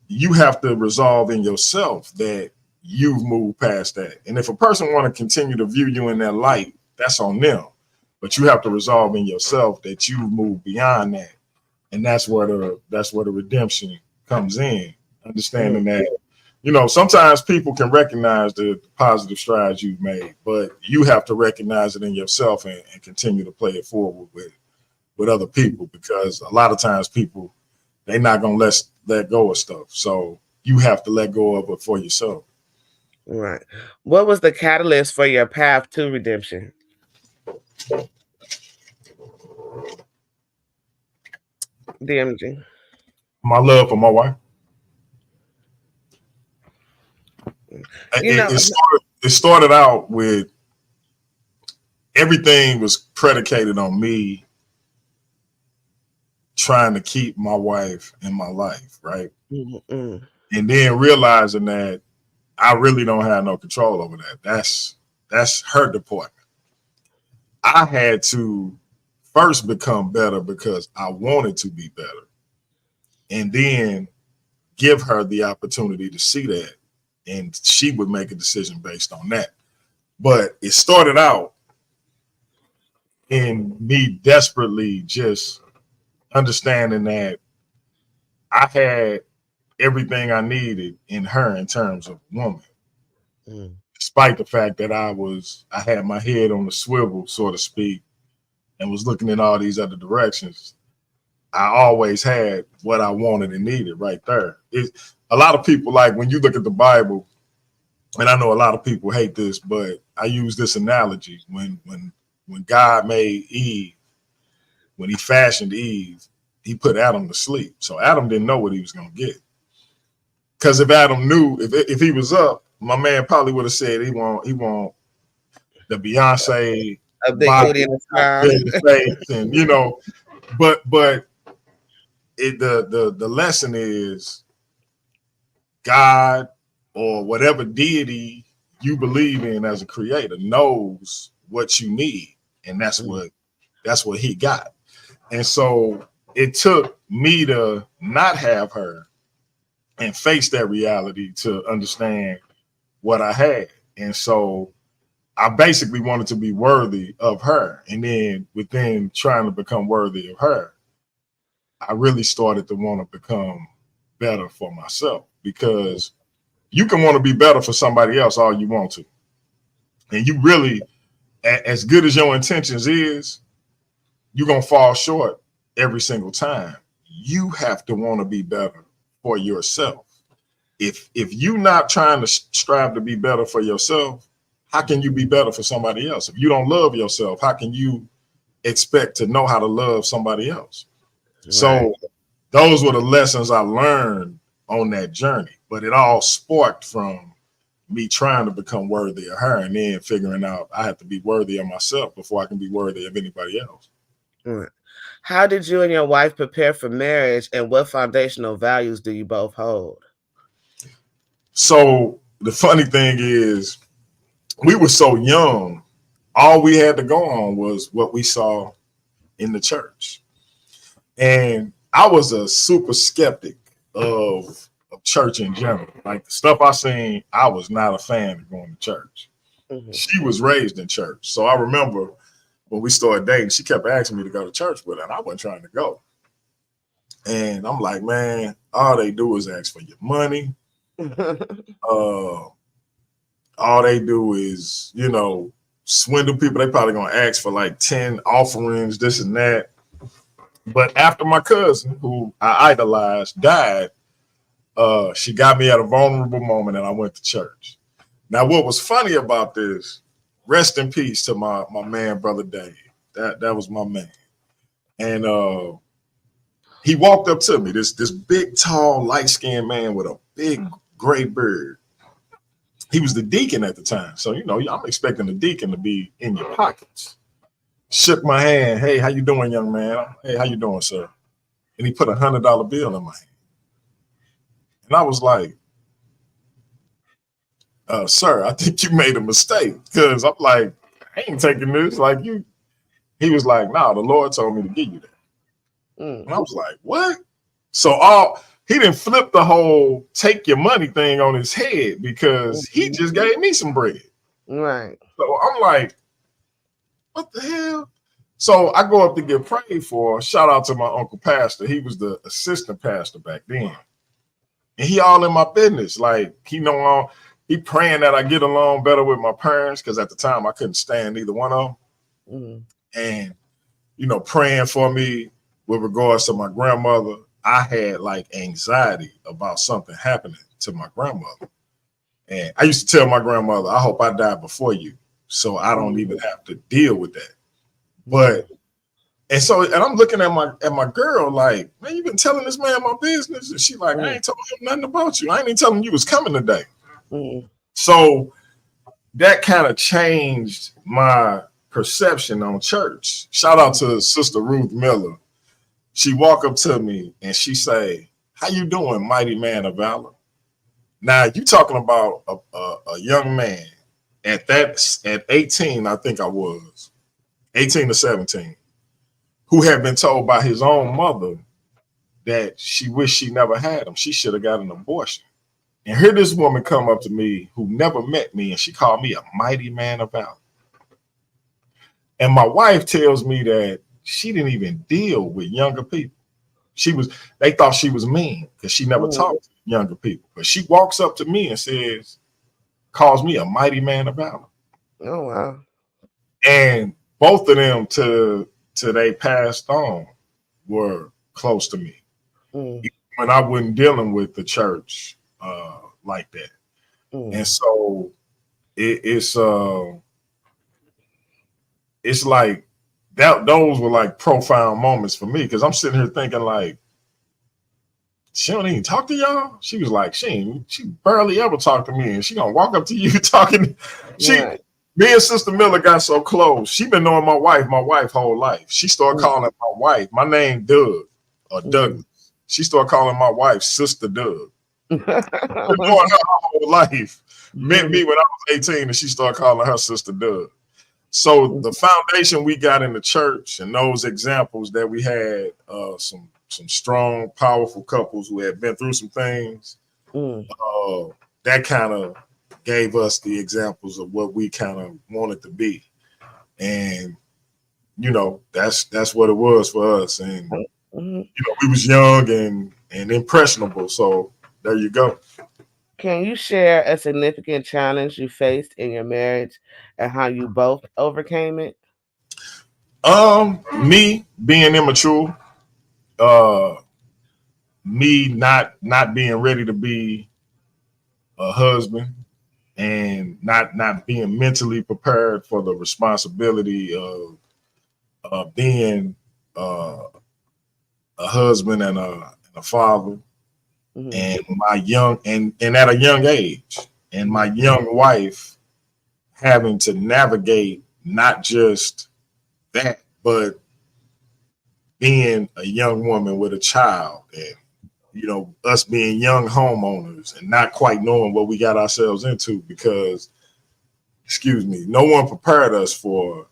B: you have to resolve in yourself that you've moved past that. And if a person want to continue to view you in that light, that's on them. But you have to resolve in yourself that you've moved beyond that. And that's where the redemption comes in. Understanding that, sometimes people can recognize the positive strides you've made, but you have to recognize it in yourself and continue to play it forward with other people, because a lot of times people, they're not going to let go of stuff. So you have to let go of it for yourself.
A: Right. What was the catalyst for your path to redemption? DMG.
B: My love for my wife. It started out with, everything was predicated on me trying to keep my wife in my life, right? Mm-hmm. And then realizing that I really don't have no control over that. That's her department. I had to first become better because I wanted to be better, and then give her the opportunity to see that, and she would make a decision based on that. But it started out in me desperately just understanding that I had everything I needed in her in terms of woman. Despite the fact that I had my head on the swivel, so to speak, and was looking in all these other directions, I always had what I wanted and needed right there. A lot of people, like when you look at the Bible, and I know a lot of people hate this, but I use this analogy. When God made Eve, when he fashioned Eve, he put Adam to sleep. So Adam didn't know what he was going to get. Because if Adam knew, if he was up, my man probably would have said he want the Beyonce
A: a big booty in the
B: face, and but the lesson is, God or whatever deity you believe in as a creator knows what you need, and that's what he got. And so it took me to not have her and face that reality to understand what I had. And so I basically wanted to be worthy of her. And then within trying to become worthy of her, I really started to want to become better for myself, because you can want to be better for somebody else all you want to. And you really, as good as your intentions is, you're going to fall short every single time. You have to want to be better for yourself. If you're not trying to strive to be better for yourself, how can you be better for somebody else? If you don't love yourself, how can you expect to know how to love somebody else? Right. So those were the lessons I learned on that journey. But it all sparked from me trying to become worthy of her, and then figuring out I have to be worthy of myself before I can be worthy of anybody else.
A: Right. How did you and your wife prepare for marriage, and what foundational values do you both hold?
B: So the funny thing is, we were so young, all we had to go on was what we saw in the church. And I was a super skeptic of church in general. Like the stuff I seen, I was not a fan of going to church. Mm-hmm. She was raised in church. So I remember when we started dating, she kept asking me to go to church with her, and I wasn't trying to go. And I'm like, man, all they do is ask for your money. All they do is, swindle people. They probably gonna ask for like 10 offerings, this and that. But after my cousin, who I idolized, died, she got me at a vulnerable moment, and I went to church. Now, what was funny about this, rest in peace to my man, Brother Dave. That was my man. And he walked up to me, this big, tall, light-skinned man with a big gray beard. He was the deacon at the time. So, I'm expecting the deacon to be in your pockets. Shook my hand. Hey, how you doing, young man? Hey, how you doing, sir? And he put $100 bill in my hand. And I was like, Sir, I think you made a mistake. Because I'm like, I ain't taking this. Like you. He was like, nah, the Lord told me to give you that. And I was like, what? So he didn't flip the whole take your money thing on his head because he just gave me some bread.
C: Right.
B: So I'm like, what the hell? So I go up to get prayed for. Shout out to my uncle pastor. He was the assistant pastor back then. And he all in my business. Like he praying that I get along better with my parents because at the time I couldn't stand either one of them. And, praying for me with regards to my grandmother. I had like anxiety about something happening to my grandmother. And I used to tell my grandmother, I hope I die before you so I don't even have to deal with that. But and I'm looking at my girl like, man, you been telling this man my business? And she like, I ain't telling him nothing about you. I ain't even telling you was coming today. So that kind of changed my perception on church. Shout out to Sister Ruth Miller. She walk up to me and she say, how you doing, mighty man of valor? Now you talking about a young man at 18, I think I was 18 or 17, who had been told by his own mother that she wished she never had him. She should have got an abortion. And here this woman come up to me who never met me and she called me a mighty man of valor. And my wife tells me that she didn't even deal with younger people. They thought she was mean because she never talked to younger people. But she walks up to me and calls me a mighty man of valor.
C: Oh, wow.
B: And both of them till they passed on were close to me. When I wasn't dealing with the church like that. And so it's like that. Those were like profound moments for me because I'm sitting here thinking like, she don't even talk to y'all. She was like, she barely ever talked to me, and she gonna walk up to you talking. Me and Sister Miller got so close. She been knowing my wife whole life. She started calling my wife my name Doug or Douglas. She started calling my wife Sister Doug. Been knowing her whole life. Met me when I was 18, and she started calling her Sister Doug. So the foundation we got in the church and those examples that we had, some strong, powerful couples who had been through some things, that kind of gave us the examples of what we kind of wanted to be. And, that's what it was for us. And, we was young and impressionable. So there you go.
C: Can you share a significant challenge you faced in your marriage and how you both overcame it?
B: Me being immature, me not being ready to be a husband and not being mentally prepared for the responsibility of being a husband and a father. And my young and at a young age, and my young wife having to navigate not just that, but being a young woman with a child, and us being young homeowners and not quite knowing what we got ourselves into because, no one prepared us for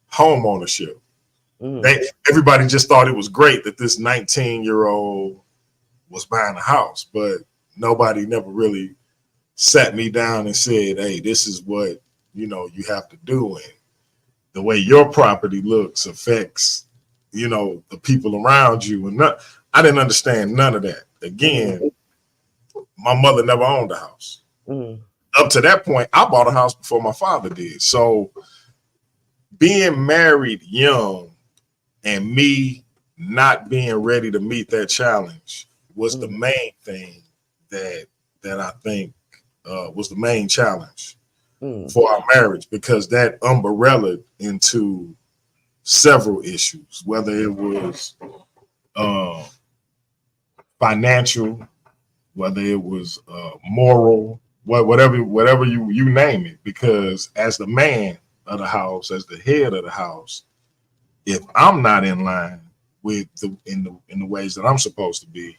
B: home ownership. Everybody just thought it was great that this 19-year-old was buying a house, but nobody never really sat me down and said, hey, this is what, you have to do. And the way your property looks affects, the people around you. And I didn't understand none of that. Again, my mother never owned a house. Up to that point, I bought a house before my father did. So being married young and me not being ready to meet that challenge was the main thing that I think was the main challenge for our marriage, because that umbrellaed into several issues, whether it was financial, whether it was moral, whatever you name it. Because as the man of the house, as the head of the house, if I'm not in line with in the ways that I'm supposed to be,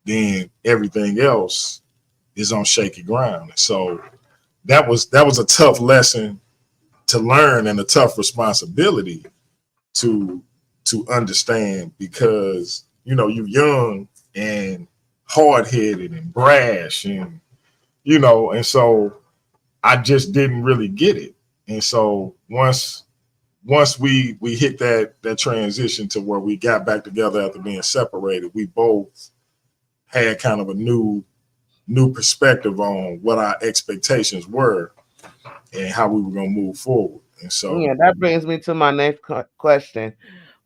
B: then everything else is on shaky ground. So that was a tough lesson to learn and a tough responsibility to understand, because you're young and hard-headed and brash, and and so I just didn't really get it. And so once we hit that transition to where we got back together after being separated, we both had kind of a new perspective on what our expectations were and how we were going to move forward. And so
C: that brings me to my next question.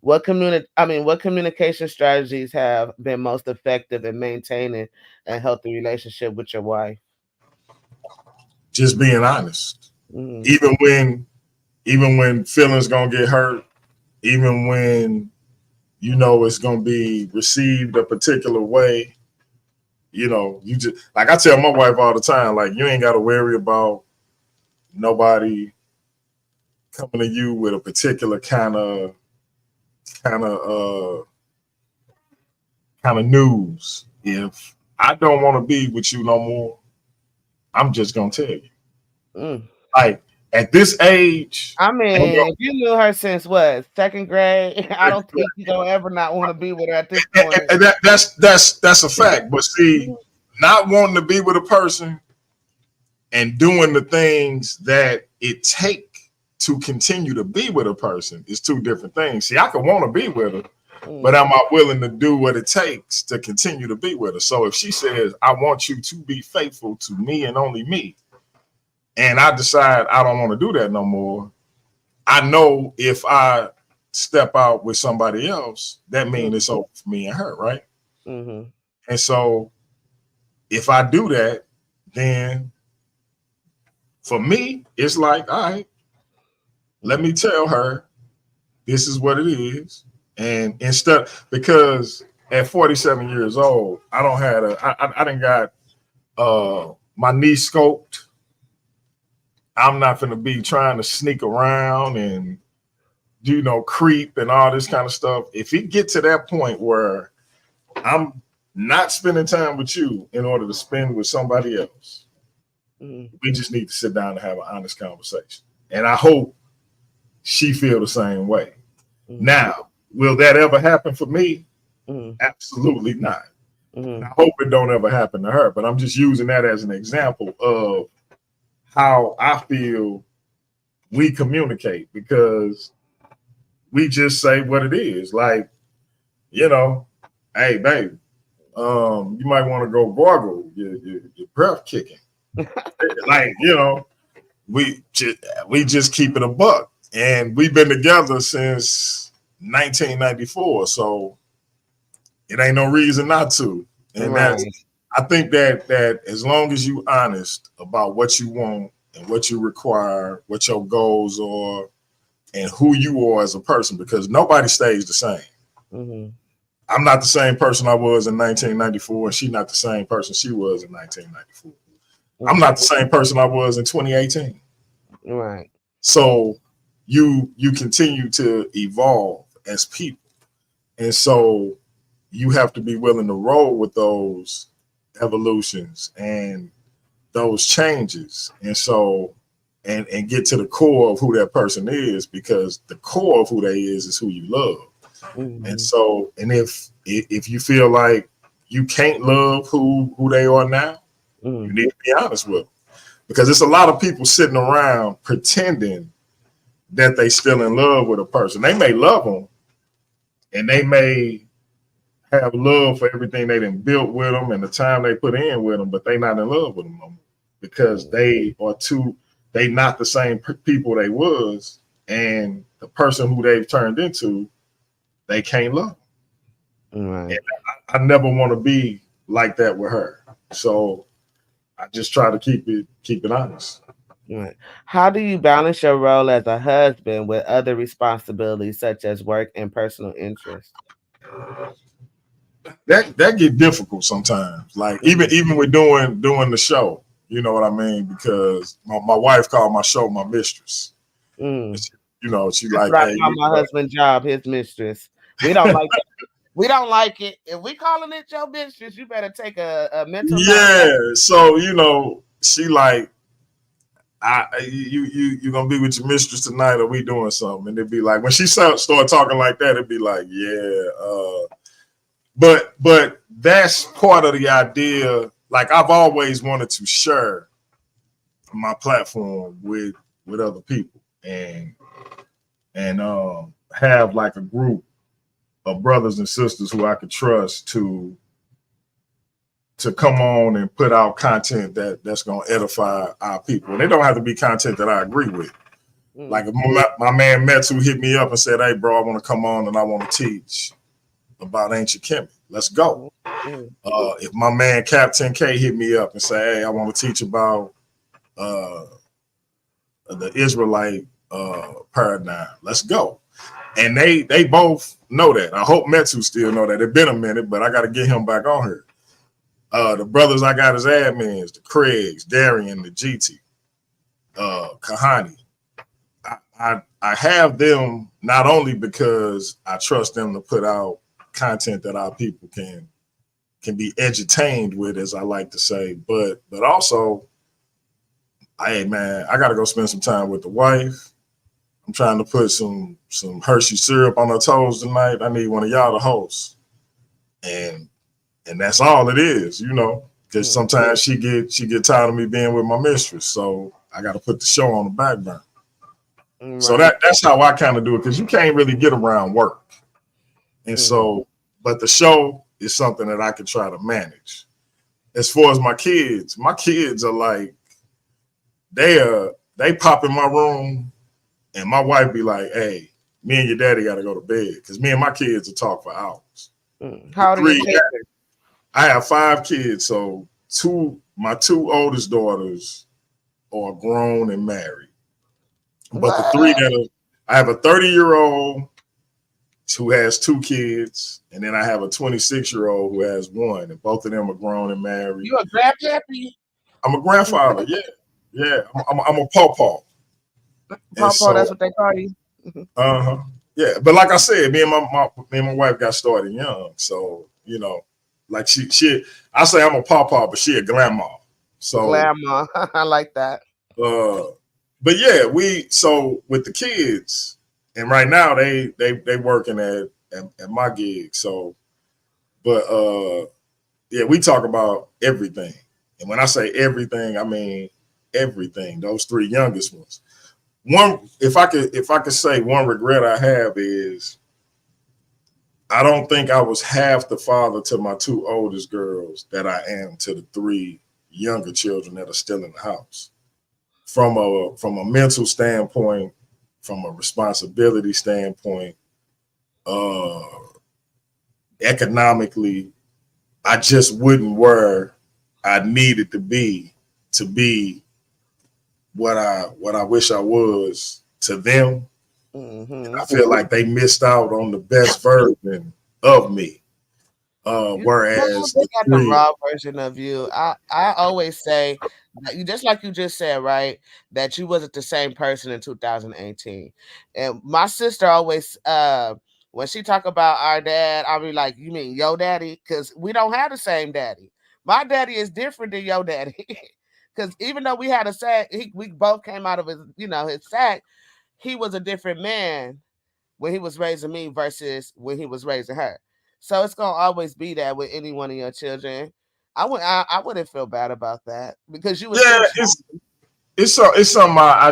C: What communication strategies have been most effective in maintaining a healthy relationship with your wife?
B: just being honest,
C: Mm-hmm.
B: even when feelings gonna get hurt, even when it's gonna be received a particular way, you just, like I tell my wife all the time, like, you ain't got to worry about nobody coming to you with a particular kind of news. If I don't want to be with you no more, I'm just gonna tell you. Like, at this age,
C: I mean, if you knew her since what, second grade, I don't think you don't ever not want to be with her at this point.
B: And that's a fact. But see, not wanting to be with a person and doing the things that it take to continue to be with a person is two different things. See, I could want to be with her, but am I willing to do what it takes to continue to be with her? So if she says, I want you to be faithful to me and only me, and I decide I don't want to do that no more, I know if I step out with somebody else, that means it's over for me and her, right?
C: Mm-hmm.
B: And so if I do that, then for me, it's like, all right, let me tell her this is what it is. And instead, because at 47 years old, I don't have I done got my knee scoped. I'm not going to be trying to sneak around and creep and all this kind of stuff. If it get to that point where I'm not spending time with you in order to spend with somebody else, we just need to sit down and have an honest conversation. And I hope she feel the same way. Now, will that ever happen for me? Absolutely not. I hope it don't ever happen to her, but I'm just using that as an example of how I feel we communicate, because we just say what it is. Like, hey, babe, you might want to go gargle, your breath kicking. Like, we just keep it a buck. And we've been together since 1994, so it ain't no reason not to. And
C: Right.
B: I think that as long as you honest about what you want and what you require, what your goals are, and who you are as a person, because nobody stays the same. I'm not the same person I was in 1994, and she's not the same person she was in 1994. I'm not the same person I was in 2018.
C: Right.
B: So you continue to evolve as people. And so you have to be willing to roll with those evolutions and those changes. And so, and get to the core of who that person is, because the core of who they is who you love. And so, and if you feel like you can't love who they are now, you need to be honest with them. Because there's a lot of people sitting around pretending that they still in love with a person. They may love them, and they may have love for everything they done built with them and the time they put in with them, but they not in love with them no more, because they not the same people they was, and the person who they've turned into, they can't love. Right. And I never want to be like that with her. So I just try to keep it honest.
C: Right. How do you balance your role as a husband with other responsibilities such as work and personal interests?
B: That get difficult sometimes. Like even with doing the show, you know what I mean? Because my wife called my show my mistress. She like,
C: hey, my husband's job, his mistress. We don't like it. We don't like it. If we calling it your mistress, you better take a mental.
B: Yeah. So she like, you gonna be with your mistress tonight, or we doing something? And it'd be like when she start talking like that, it'd be like, yeah. But that's part of the idea. Like I've always wanted to share my platform with other people and have like a group of brothers and sisters who I could trust to come on and put out content that's going to edify our people. And it don't have to be content that I agree with. Like if my man Metsu hit me up and said, hey, bro, I want to come on and I want to teach about ancient Kemet. Let's go. If my man Captain K hit me up and say, hey, I want to teach about the Israelite paradigm, let's go. And they both know that. I hope Metsu still know that. It's been a minute, but I got to get him back on here. The brothers I got as admins, the Craigs, Darian, the GT, Kahani. I have them not only because I trust them to put out content that our people can be edutained with, as I like to say, but also, hey man, I gotta go spend some time with the wife. I'm trying to put some Hershey syrup on her toes tonight. I need one of y'all to host. And that's all it is, you know, because sometimes she get tired of me being with my mistress. So I got to put the show on the back burner. Right. So that's how I kind of do it, because you can't really get around work. And so, but the show is something that I can try to manage. As far as my kids are like, they pop in my room and my wife be like, hey, me and your daddy got to go to bed, because me and my kids will talk for hours.
C: How old are your kids?
B: I have 5 kids, so my 2 oldest daughters are grown and married. But the 3 I have a 30-year-old who has 2 kids, and then I have a 26-year-old who has 1, and both of them are grown and married.
C: You a grandpappy?
B: I'm a grandfather, yeah. I'm a pawpaw.
C: Pawpaw, so, that's what they call you?
B: Yeah, but like I said, me and my wife got started young, so you know, like she I say I'm a pawpaw, but she a grandma. So
C: grandma, I like that.
B: But yeah, so with the kids, and right now they working at my gig. So, but yeah, we talk about everything, and when I say everything, I mean everything. Those 3 youngest ones. One, if I could say one regret I have is I don't think I was half the father to my 2 oldest girls that I am to the 3 younger children that are still in the house. From a mental standpoint, from a responsibility standpoint, economically, I just wouldn't where I needed to be what I wish I was to them. And I feel like they missed out on the best version of me. Whereas
C: they got the raw version of you. I always say, just like you just said, right, that you wasn't the same person in 2018. And my sister always, when she talk about our dad, I'll be like, you mean your daddy? Because we don't have the same daddy. My daddy is different than your daddy. Because even though we had a sack, we both came out of his sack, he was a different man when he was raising me versus when he was raising her. So it's gonna always be that with any one of your children. I wouldn't feel bad about that, because you was
B: it's something I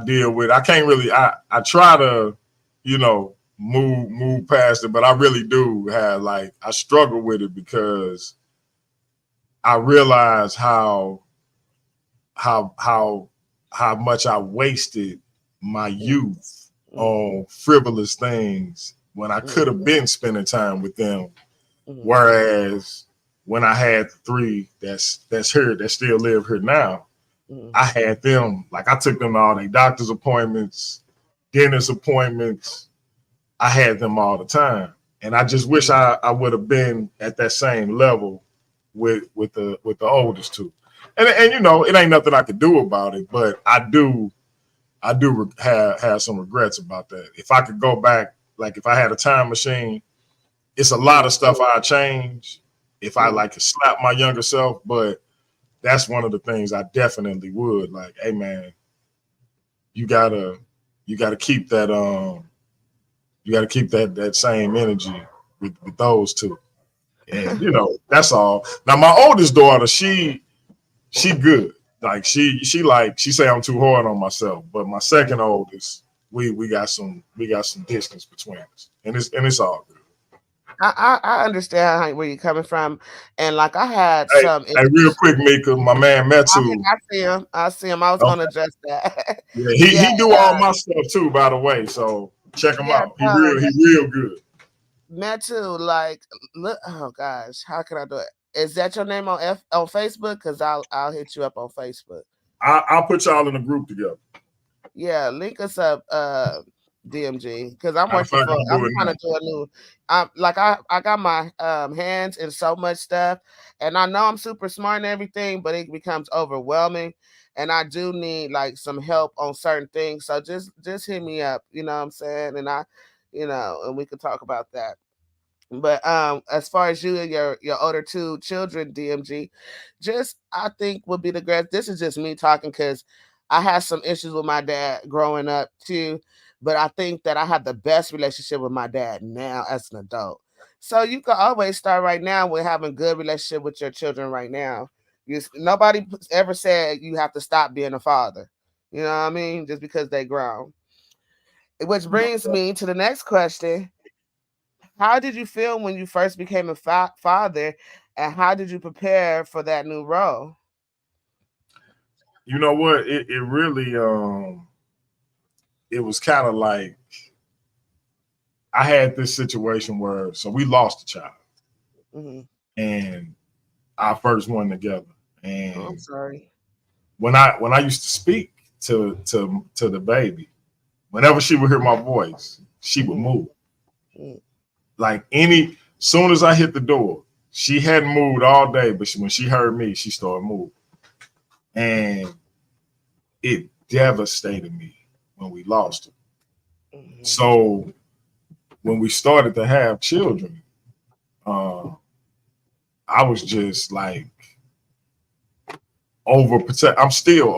B: deal with. I can't really I try to, you know, move past it, but I really do have, like, I struggle with it because I realize how much I wasted my youth on frivolous things when I could have been spending time with them. Whereas when I had 3 that's here, that still live here now, I had them, like, I took them to all their doctor's appointments, dentist appointments. I had them all the time. And I just wish I would have been at that same level with the oldest 2. And you know, it ain't nothing I could do about it, but I do have some regrets about that. If I could go back, like if I had a time machine, it's a lot of stuff I'd change if I could slap my younger self, but that's one of the things I definitely would like. Hey man, you gotta keep that that same energy with those two. And you know, that's all. Now my oldest daughter, she good. Like she say I'm too hard on myself. But my second oldest, we got some distance between us. And it's all good.
C: I understand where you're coming from, and like I had
B: Hey,
C: some.
B: real quick, Meika, my man Metu.
C: I see him. I see him. I was
B: Okay.
C: gonna address that.
B: Yeah,
C: Yeah,
B: he do all my stuff too, by the way. So check him
C: yeah.
B: out. He real good.
C: Me too. Like, look. Oh gosh, how can I do it? Is that your name on on Facebook? Because I'll hit you up on Facebook.
B: I'll put y'all in a group together.
C: Yeah, link us up, DMG, because I'm
B: Matter of fact,
C: I'm
B: do it
C: trying
B: now.
C: to do a new. I got my hands in so much stuff, and I know I'm super smart and everything, but it becomes overwhelming, and I do need like some help on certain things. So just hit me up. You know what I'm saying? And and we could talk about that. But as far as you and your older two children, DMG, just I think would be the great. This is just me talking because I had some issues with my dad growing up too. But I think that I have the best relationship with my dad now as an adult. So you can always start right now with having good relationship with your children right now. Nobody ever said you have to stop being a father. You know what I mean? Just because they grown. Which brings me to the next question. How did you feel when you first became a father, and how did you prepare for that new role?
B: You know what? It really it was kind of like I had this situation where so we lost a child
C: Mm-hmm.
B: and our first one together. And
C: Oh, I'm sorry.
B: when I used to speak to the baby, whenever she would hear my voice, she would move.
C: Mm-hmm.
B: Like soon as I hit the door, she hadn't moved all day, but when she heard me, she started moving. And it devastated me when we lost her.
C: Mm-hmm.
B: So when we started to have children, I was just like I'm still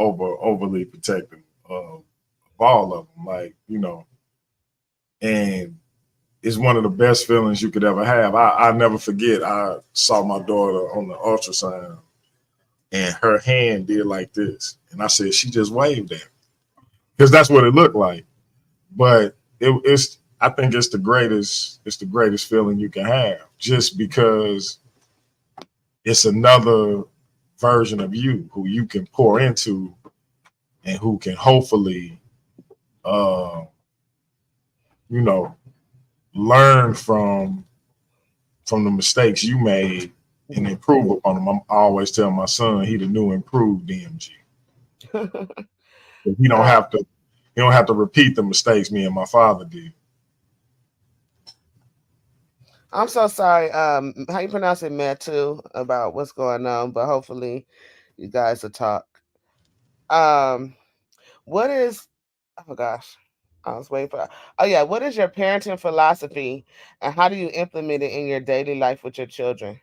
B: overly protective of all of them, like and it's one of the best feelings you could ever have. I never forget. I saw my daughter on the ultrasound, and her hand did like this, and I said she just waved at me because that's what it looked like. But it's I think it's the greatest feeling you can have, just because it's another version of you who you can pour into and who can hopefully learn from the mistakes you made and improve upon them. I always tell my son he the new improved DMG. He don't have to repeat the mistakes me and my father did.
C: I'm so sorry. How you pronounce it, Matt? Too about what's going on, but hopefully, you guys will talk. Um, what is? Oh gosh, I was waiting for. Oh yeah, what is your parenting philosophy, and how do you implement it in your daily life with your children?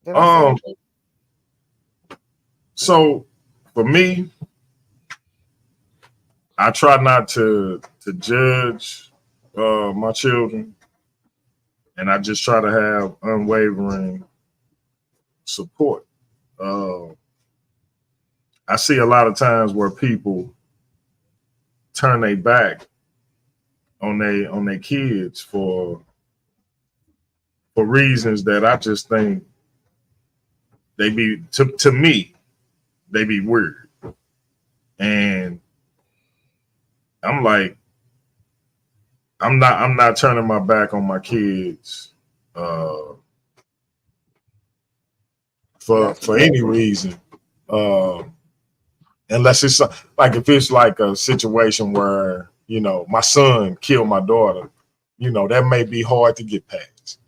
C: Did I say
B: Um,
C: everything?
B: so for me, I try not to judge my children, and I just try to have unwavering support. Uh, I see a lot of times where people turn their back on their kids for reasons that I just think they be to me they be weird, and I'm like I'm not turning my back on my kids for any reason, uh, unless it's like if it's like a situation where my son killed my daughter, that may be hard to get past.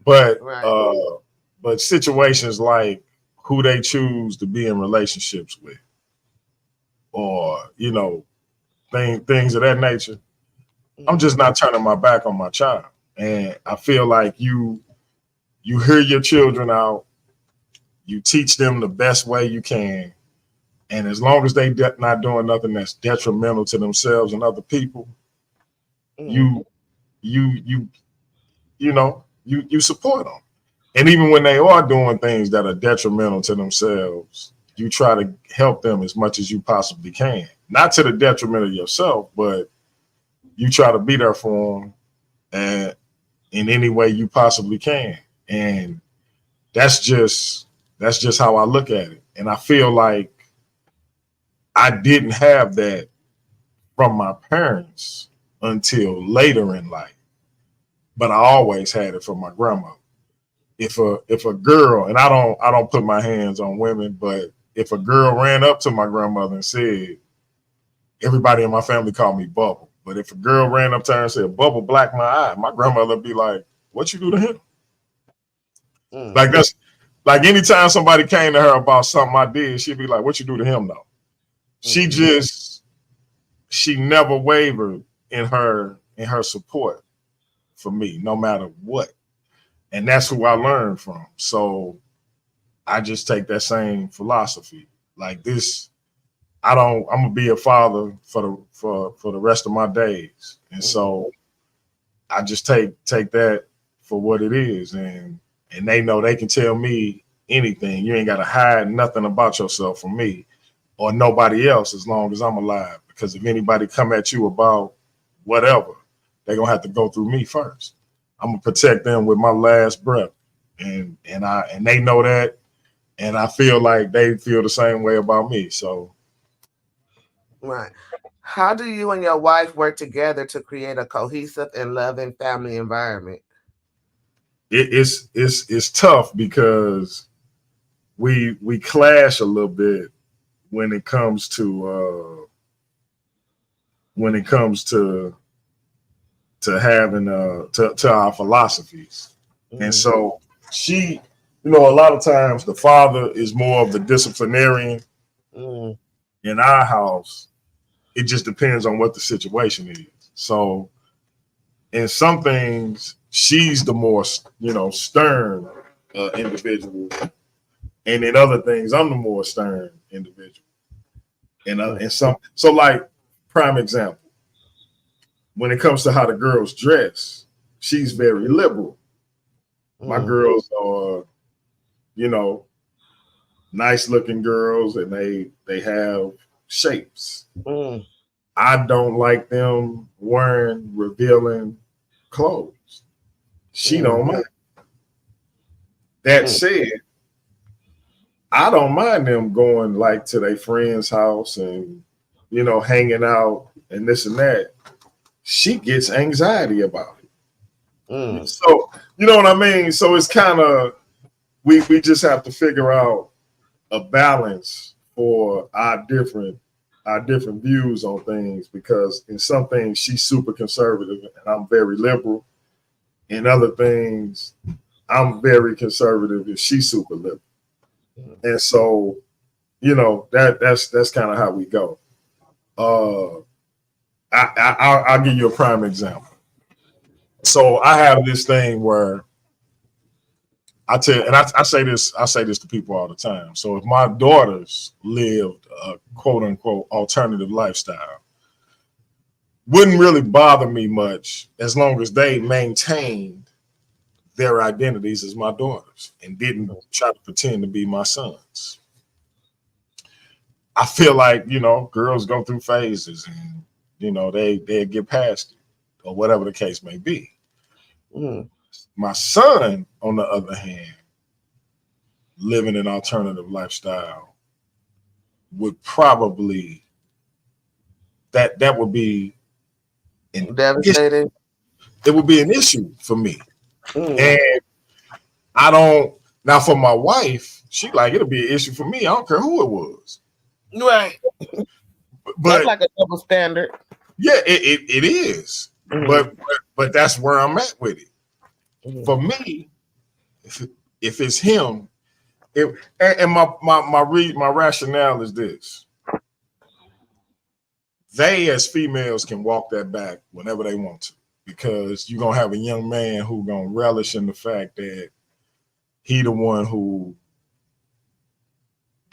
B: But
C: Right.
B: but situations like who they choose to be in relationships with, or things of that nature, I'm just not turning my back on my child. And I feel like you hear your children out, you teach them the best way you can. And as long as they not doing nothing that's detrimental to themselves and other people, you support them. And even when they are doing things that are detrimental to themselves, you try to help them as much as you possibly can. Not to the detriment of yourself, but you try to be there for them in any way you possibly can. And that's just how I look at it. And I feel like I didn't have that from my parents until later in life, but I always had it from my grandmother. If a girl, and I don't put my hands on women, but if a girl ran up to my grandmother and said, everybody in my family called me Bubble, but if a girl ran up to her and said, Bubble blacked my eye, my grandmother would be like, what you do to him? Like that's like anytime somebody came to her about something I did, she'd be like, what you do to him though? She never wavered in her support for me, no matter what. And that's who I learned from. So I just take that same philosophy. Like this, I'm gonna be a father for the rest of my days. And so I just take that for what it is. And they know they can tell me anything. You ain't gotta hide nothing about yourself from me or nobody else as long as I'm alive. Because if anybody come at you about whatever, they're gonna have to go through me first. I'm gonna protect them with my last breath. And they know that. And I feel like they feel the same way about me. So
C: right. How do you and your wife work together to create a cohesive and loving family environment?
B: It's tough because we clash a little bit when it comes to having to our philosophies. And so she, a lot of times the father is more of the disciplinarian. In our house, it just depends on what the situation is. So in some things, she's the more, stern individual. And in other things, I'm the more stern individual. And so like prime example, when it comes to how the girls dress, she's very liberal. My girls are, nice looking girls and they have shapes. I don't like them wearing revealing clothes. She don't mind. That said, I don't mind them going like to their friend's house and, hanging out and this and that. She gets anxiety about it. So, you know what I mean? So it's kind of, we just have to figure out a balance for our different views on things, because in some things she's super conservative and I'm very liberal. In other things, I'm very conservative and she's super liberal. And so, that's kind of how we go. I'll give you a prime example. So I have this thing where I say this to people all the time. So if my daughters lived a quote unquote alternative lifestyle, wouldn't really bother me much as long as they maintained their identities as my daughters and didn't try to pretend to be my sons. I feel like, girls go through phases and, they get past it or whatever the case may be. My son, on the other hand, living an alternative lifestyle would probably, that would be
C: devastating.
B: It would be an issue for me. And I don't, now for my wife, she like, it'll be an issue for me. I don't care who it was.
C: Right. But that's like a double standard.
B: Yeah, it is. But that's where I'm at with it. For me, if it's him, and my rationale is this: they as females can walk that back whenever they want to, because you're gonna have a young man who's gonna relish in the fact that he the one who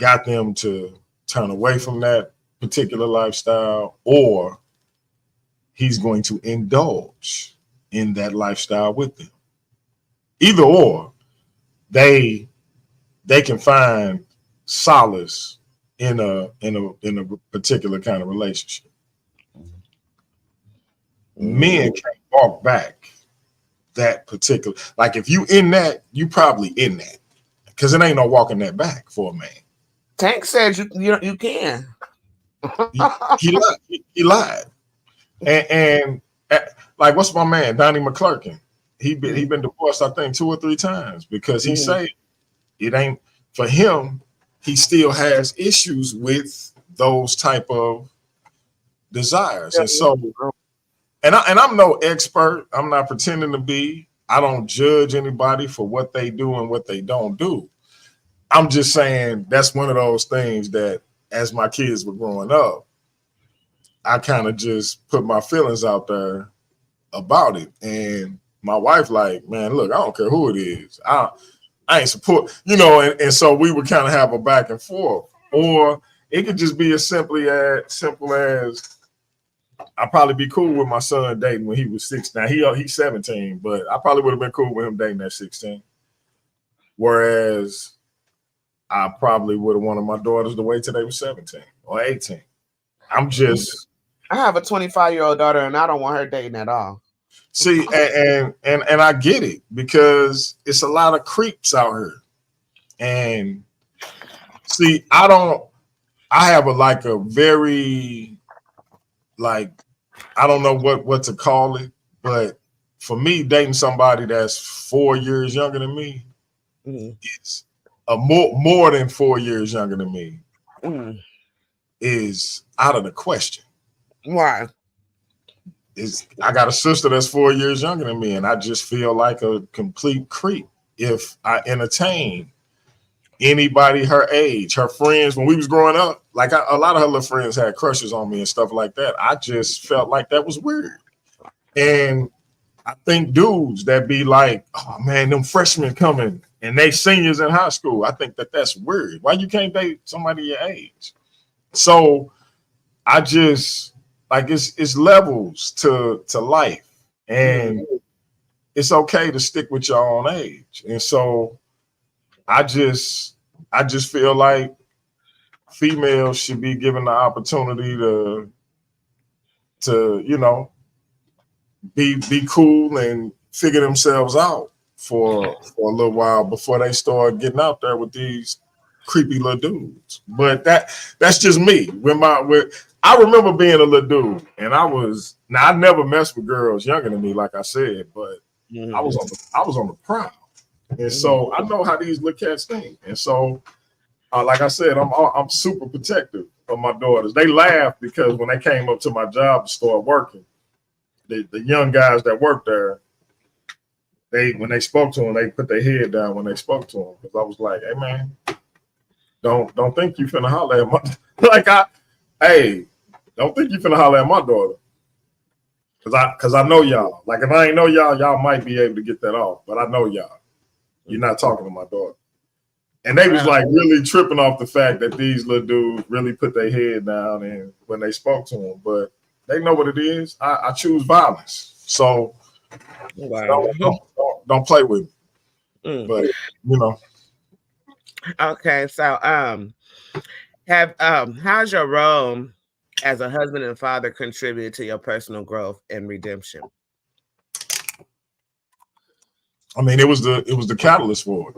B: got them to turn away from that particular lifestyle, or he's going to indulge in that lifestyle with them. Either or, they can find solace in a particular kind of relationship. Men can't walk back that particular, like if you in that, you probably in that, because it ain't no walking that back for a man.
C: Tank said you can.
B: He lied. And like, what's my man, Donnie McClurkin? He been divorced, I think, 2 or 3 times because he say it ain't for him. He still has issues with those type of desires, and so, and I'm no expert. I'm not pretending to be. I don't judge anybody for what they do and what they don't do. I'm just saying that's one of those things that, as my kids were growing up, I kind of just put my feelings out there about it. And my wife like, man, look, I don't care who it is. I ain't support, and so we would kind of have a back and forth. Or it could just be as simple as I'd probably be cool with my son dating when he was 6. Now he's 17, but I probably would have been cool with him dating at 16. Whereas I probably would have wanted my daughters to wait till they were 17 or 18. I
C: have a 25-year-old daughter, and I don't want her dating at all.
B: See, and I get it, because it's a lot of creeps out here. And see, I have a very, like, I don't know what to call it, but for me, dating somebody that's 4 years younger than me is more than 4 years younger than me is out of the question.
C: Why?
B: I got a sister that's 4 years younger than me, and I just feel like a complete creep if I entertain anybody her age. Her friends, when we was growing up, like a lot of her little friends had crushes on me and stuff like that. I just felt like that was weird. And I think dudes that be like, oh man, them freshmen coming and they seniors in high school, I think that's weird. Why you can't date somebody your age? So I just, like, it's levels to life, and it's okay to stick with your own age. And so I just feel like females should be given the opportunity to be cool and figure themselves out for a little while before they start getting out there with these creepy little dudes. But that's just me. I remember being a little dude, and I never messed with girls younger than me, like I said, but I was on the prowl. And so I know how these little cats think. And so, like I said, I'm super protective of my daughters. They laugh because when they came up to my job to start working, the young guys that worked there, when they spoke to them, they put their head down when they spoke to them, because I was like, hey man, don't think you finna holler at my don't think you finna holler at my daughter. Cause I know y'all. Like, if I ain't know y'all might be able to get that off. But I know y'all. You're not talking to my daughter. And they was like really tripping off the fact that these little dudes really put their head down and when they spoke to them. But they know what it is. I choose violence. So don't play with me. But
C: Okay, so how's your role as a husband and father contributed to your personal growth and redemption?
B: I mean, it was the catalyst for it.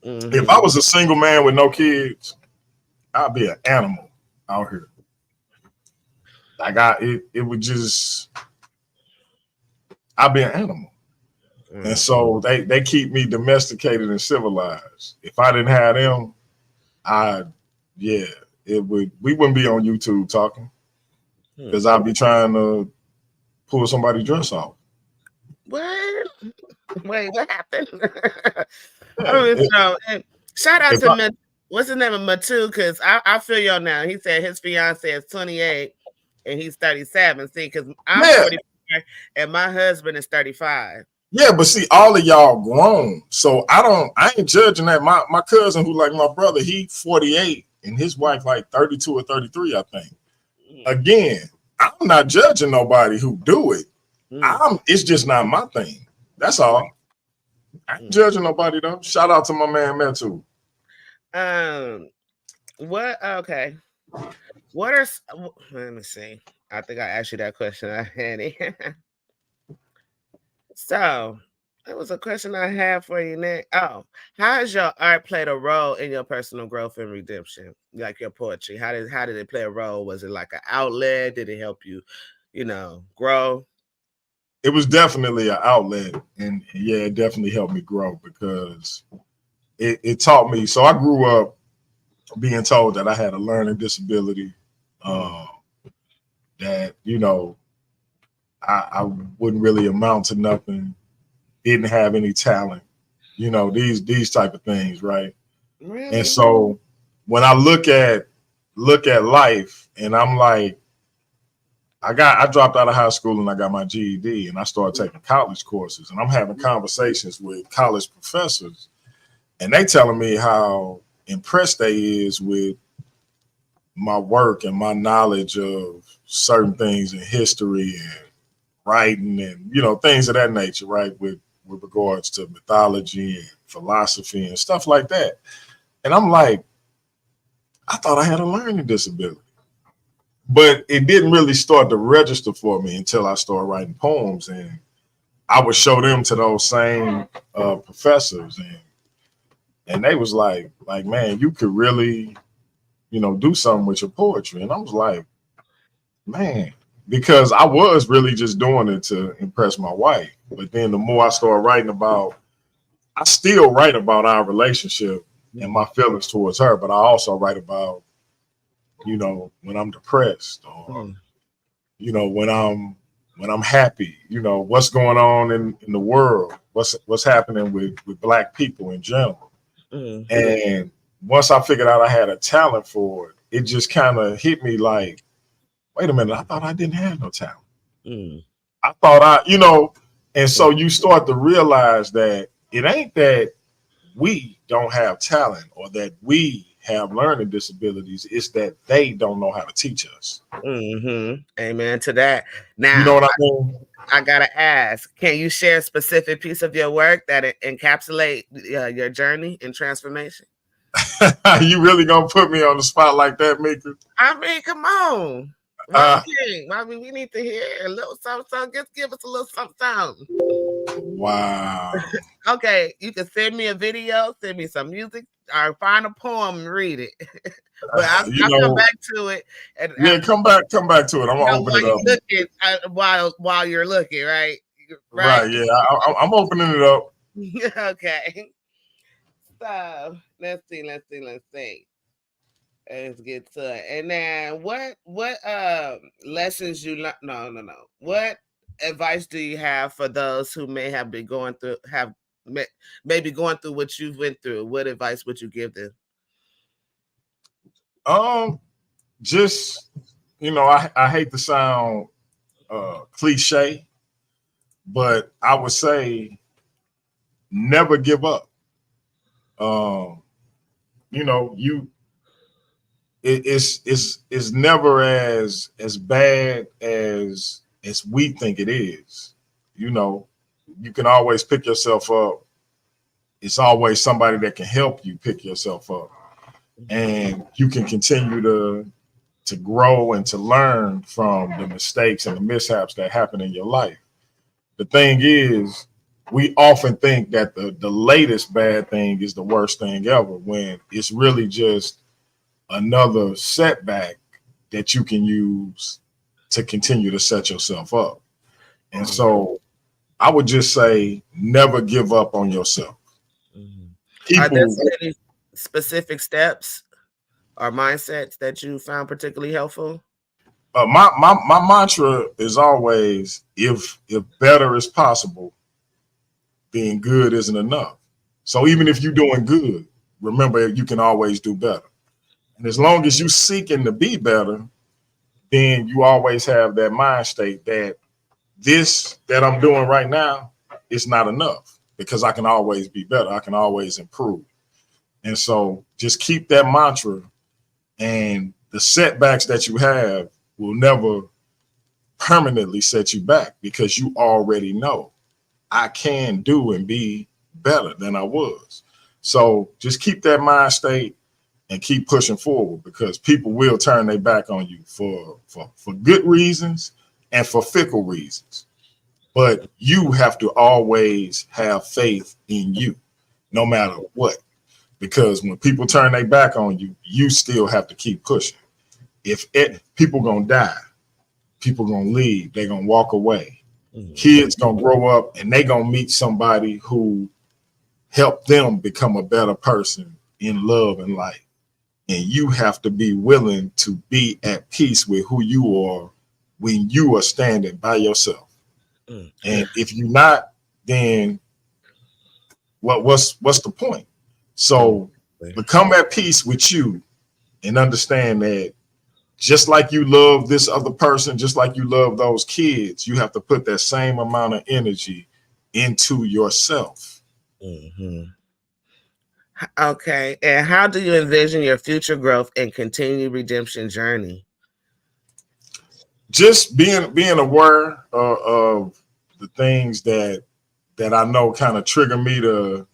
B: If I was a single man with no kids, I'd be an animal out here. Like it would just, I'd be an animal. And so they keep me domesticated and civilized. If I didn't have them, we wouldn't be on YouTube talking, because I'd be trying to pull somebody's dress off.
C: What? Wait, what happened? Shout out to what's his name, Matu, because I feel y'all now. He said his fiance is 28 and he's 37. See, because I'm 44 and my husband is 35.
B: Yeah, but see, all of y'all grown, so I ain't judging that. My cousin, who like my brother, he 48 and his wife like 32 or 33, I think. Again, I'm not judging nobody who do it. It's just not my thing. That's all. I ain't judging nobody though. Shout out to my man Metu.
C: Okay. What are, let me see. I think I asked you that question already. So, that was a question I had for you, Nick. Oh, how has your art played a role in your personal growth and redemption? Like your poetry, how did it play a role? Was it like an outlet? Did it help you, grow?
B: It was definitely an outlet, and yeah, it definitely helped me grow because it taught me. So I grew up being told that I had a learning disability, that I wouldn't really amount to nothing, didn't have any talent, these type of things, right?
C: Really?
B: And so when I look at life, and I'm like, I dropped out of high school and I got my GED, and I started taking college courses, and I'm having conversations with college professors, and they telling me how impressed they is with my work and my knowledge of certain things in history and writing and things of that nature, right? With regards to mythology and philosophy and stuff like that. And I'm like, I thought I had a learning disability, but it didn't really start to register for me until I started writing poems, and I would show them to those same professors, and they was like, man, you could really, do something with your poetry. And I was like, man, because I was really just doing it to impress my wife. But then the more I started writing about, I still write about our relationship and my feelings towards her, but I also write about, when I'm depressed, or, when I'm happy, what's going on in the world, what's happening with Black people in general. And once I figured out I had a talent for it, it just kind of hit me like, wait a minute, I thought I didn't have no talent. I thought and so you start to realize that it ain't that we don't have talent or that we have learning disabilities, it's that they don't know how to teach us.
C: Amen to that. Now,
B: you know what I mean?
C: I gotta ask, can you share a specific piece of your work that encapsulate your journey and transformation?
B: You really gonna put me on the spot like that, Meika?
C: I mean, come on. We need to hear a little something. Just give us a little something.
B: Wow.
C: Okay, you can send me a video, send me some music, or find a poem and read it. But I'll come back to it.
B: Come back to it. I'm gonna open it
C: up. While you're looking, right?
B: Right. Yeah, I'm opening it up.
C: Okay. So let's see. Let's get to it. And then what lessons you learn? No. What advice do you have for those who may have been going through maybe going through what you've went through? What advice would you give them?
B: Just I hate to sound cliche, but I would say never give up. It's never as bad as we think it is. You can always pick yourself up. It's always somebody that can help you pick yourself up, and you can continue to grow and to learn from the mistakes and the mishaps that happen in your life. The thing is, we often think that the latest bad thing is the worst thing ever, when it's really just another setback that you can use to continue to set yourself up. And so I would just say, never give up on yourself.
C: Are there any specific steps or mindsets that you found particularly helpful?
B: My mantra is always, if better is possible, being good isn't enough. So even if you're doing good, remember you can always do better. And as long as you're seeking to be better, then you always have that mind state that this that I'm doing right now is not enough, because I can always be better. I can always improve. And so just keep that mantra And the setbacks that you have will never permanently set you back, because you already know I can do and be better than I was. So just keep that mind state and keep pushing forward, because people will turn their back on you for good reasons and for fickle reasons. But you have to always have faith in you, no matter what. Because when people turn their back on you, you still have to keep pushing. People gonna die, people gonna leave, they're gonna walk away. Kids gonna grow up and they gonna meet somebody who helped them become a better person in love and life. And you have to be willing to be at peace with who you are when you are standing by yourself. And if you're not, then what's the point? So become at peace with you and understand that just like you love this other person, just like you love those kids, you have to put that same amount of energy into yourself.
C: Okay. And how do you envision your future growth and continued redemption journey?
B: Just being aware of the things that I know kind of trigger me to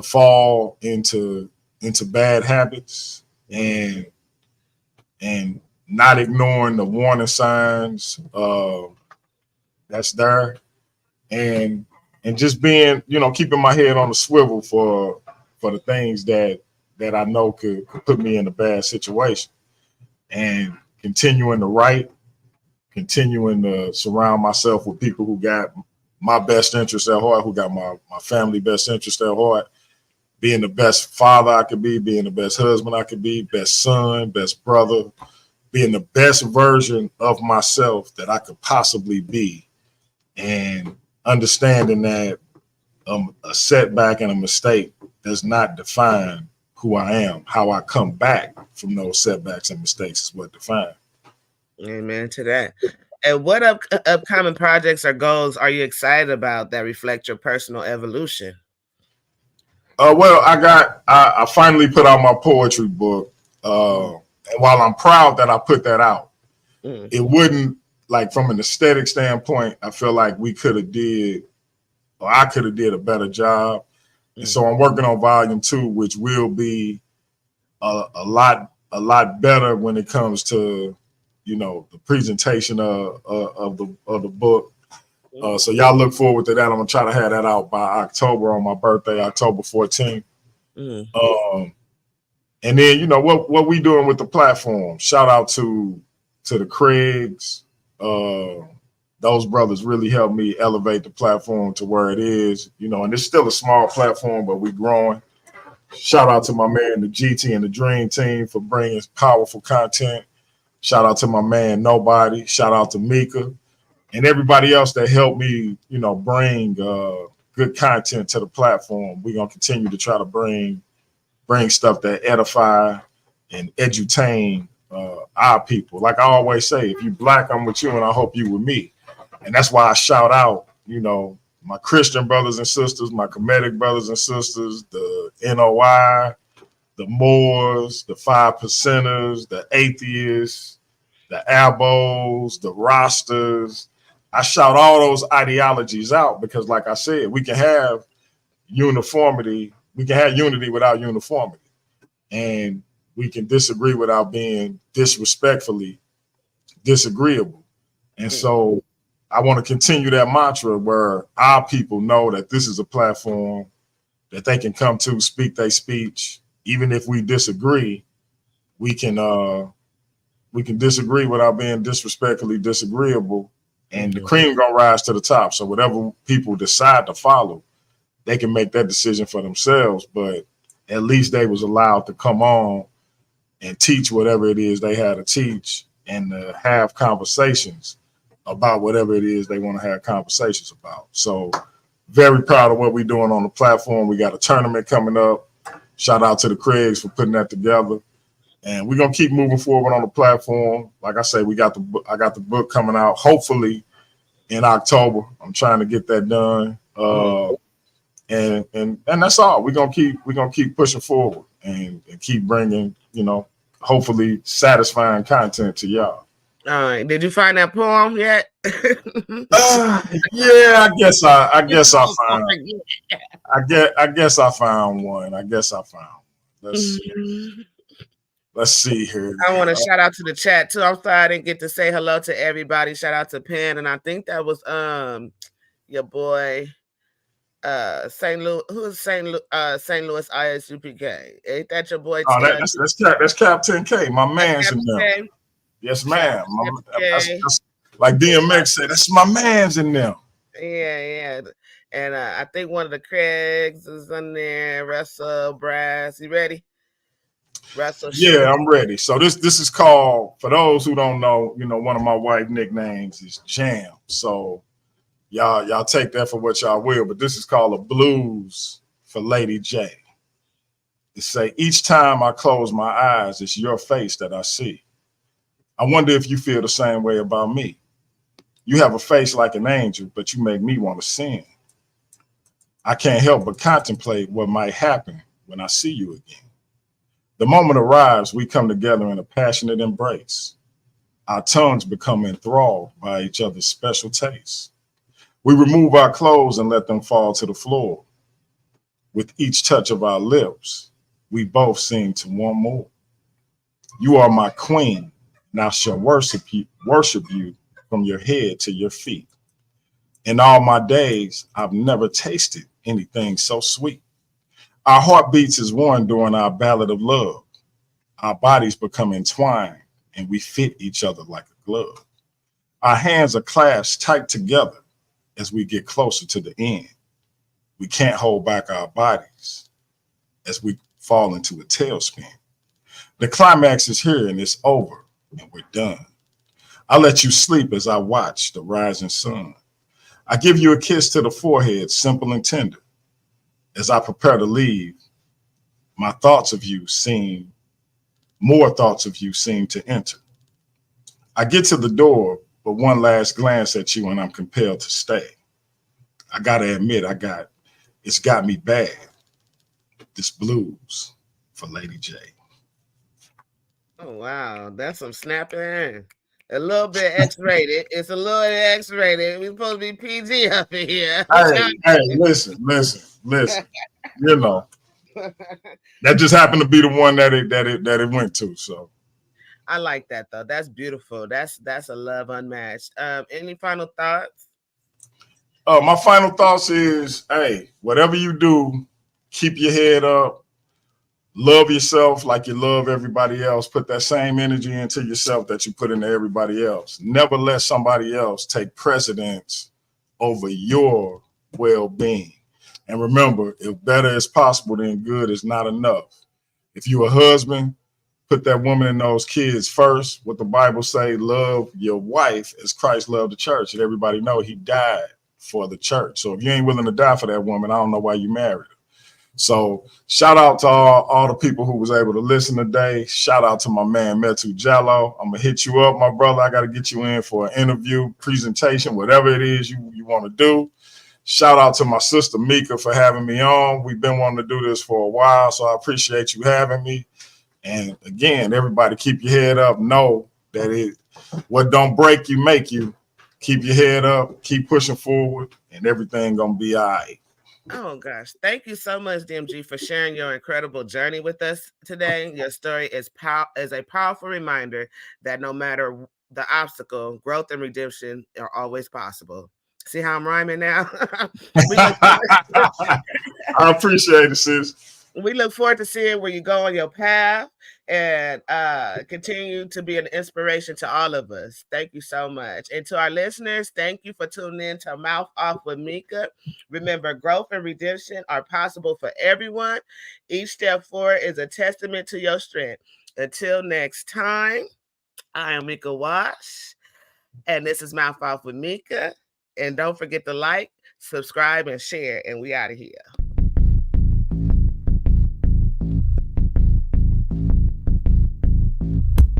B: fall into bad habits, and not ignoring the warning signs that's there, and just being, keeping my head on the swivel for the things that I know could put me in a bad situation, and continuing to write, continuing to surround myself with people who got my best interest at heart, who got my family best interest at heart, being the best father I could be, being the best husband I could be, best son, best brother, being the best version of myself that I could possibly be, and understanding that a setback and a mistake does not define who I am. How I come back from those setbacks and mistakes is what defines.
C: Amen to that. And what upcoming projects or goals are you excited about that reflect your personal evolution?
B: Well, I finally put out my poetry book. And while I'm proud that I put that out, it wouldn't, like, from an aesthetic standpoint, I feel like I could have did a better job. And so I'm working on volume 2, which will be a lot better when it comes to, the presentation of the book. So y'all look forward to that. I'm gonna try to have that out by October, on my birthday, October 14th. And then, what we doing with the platform. Shout out to the Craigs. Those brothers really helped me elevate the platform to where it is, and it's still a small platform, but we're growing. Shout out to my man, the GT and the Dream Team, for bringing powerful content. Shout out to my man, Nobody. Shout out to Meika and everybody else that helped me, bring good content to the platform. We're going to continue to try to bring stuff that edify and edutain our people. Like I always say, if you Black, I'm with you, and I hope you with me. And that's why I shout out, my Christian brothers and sisters, my Kemetic brothers and sisters, the NOI, the Moors, the 5%ers, the atheists, the Abos, the Rosters. I shout all those ideologies out because, like I said, we can have uniformity. We can have unity without uniformity. And we can disagree without being disrespectfully disagreeable. And so I want to continue that mantra where our people know that this is a platform that they can come to, speak their speech. Even if we disagree, we can disagree without being disrespectfully disagreeable, and the cream gonna rise to the top. So whatever people decide to follow, they can make that decision for themselves. But at least they was allowed to come on and teach whatever it is they had to teach, and have conversations about whatever it is they want to have conversations about. So very proud of what we're doing on the platform. We got a tournament coming up. Shout out to the Craigs for putting that together. And we're going to keep moving forward on the platform. Like I say, I got the book coming out, hopefully in October. I'm trying to get that done. And that's all. We're going to keep pushing forward and keep bringing, hopefully satisfying content to y'all.
C: All right. Did you find that poem yet?
B: Yeah, I guess I found one. Let's see here.
C: I want to shout out to the chat too. I'm sorry I didn't get to say hello to everybody. Shout out to Penn, and I think that was your boy St. Louis. Who is St. Louis ISUPK? Ain't that your boy?
B: Oh, that's Captain K. My man's in there. Yes, ma'am. That's like DMX said, that's my man's in there.
C: Yeah. And I think one of the Craigs is in there. Russell Brass. You ready? Russell.
B: Yeah, I'm ready. So this is called, for those who don't know, one of my white nicknames is Jam. So y'all take that for what y'all will, but this is called a blues for Lady J. It say, each time I close my eyes, it's your face that I see. I wonder if you feel the same way about me. You have a face like an angel, but you make me want to sin. I can't help but contemplate what might happen when I see you again. The moment arrives, we come together in a passionate embrace. Our tongues become enthralled by each other's special tastes. We remove our clothes and let them fall to the floor. With each touch of our lips, we both seem to want more. You are my queen, and I shall worship you from your head to your feet. In all my days, I've never tasted anything so sweet. Our heartbeats is one during our ballad of love. Our bodies become entwined, and we fit each other like a glove. Our hands are clasped tight together as we get closer to the end. We can't hold back our bodies as we fall into a tailspin. The climax is here and it's over and we're done. I let you sleep as I watch the rising sun. I give you a kiss to the forehead, simple and tender. As I prepare to leave, more thoughts of you seem to enter. I get to the door, but one last glance at you and I'm compelled to stay. I gotta admit, it's got me bad. This blues for Lady J.
C: Oh wow, that's some snapping. A little bit X-rated. It's a little X-rated. We're supposed to be PG up in here.
B: Hey, listen. That just happened to be the one that it went to. So
C: I like that though. That's beautiful. That's a love unmatched. Any final thoughts?
B: My final thoughts is, hey, whatever you do, keep your head up. Love yourself like you love everybody else. Put that same energy into yourself that you put into everybody else. Never let somebody else take precedence over your well-being. And remember, if better is possible, then good is not enough. If you're a husband, put that woman and those kids first. What the Bible say, love your wife as Christ loved the church. And everybody know he died for the church. So if you ain't willing to die for that woman, I don't know why you married her. So shout out to all the people who was able to listen today. Shout out to my man, Metu Jallo. I'm going to hit you up, my brother. I got to get you in for an interview, presentation, whatever it is you want to do. Shout out to my sister, Meika, for having me on. We've been wanting to do this for a while, so I appreciate you having me. And again, everybody keep your head up. Know that what don't break you, make you. Keep your head up. Keep pushing forward, and everything going to be all right.
C: Oh, gosh. Thank you so much, DMG, for sharing your incredible journey with us today. Your story is a powerful reminder that no matter the obstacle, growth and redemption are always possible. See how I'm rhyming now?
B: I appreciate it, sis.
C: We look forward to seeing where you go on your path and continue to be an inspiration to all of us. Thank you so much. And to our listeners, thank you for tuning in to Mouth Off with Meika. Remember, growth and redemption are possible for everyone. Each step forward is a testament to your strength. Until next time, I am Meika Wash, and this is Mouth Off with Meika. And don't forget to like, subscribe, and share. And we out of here.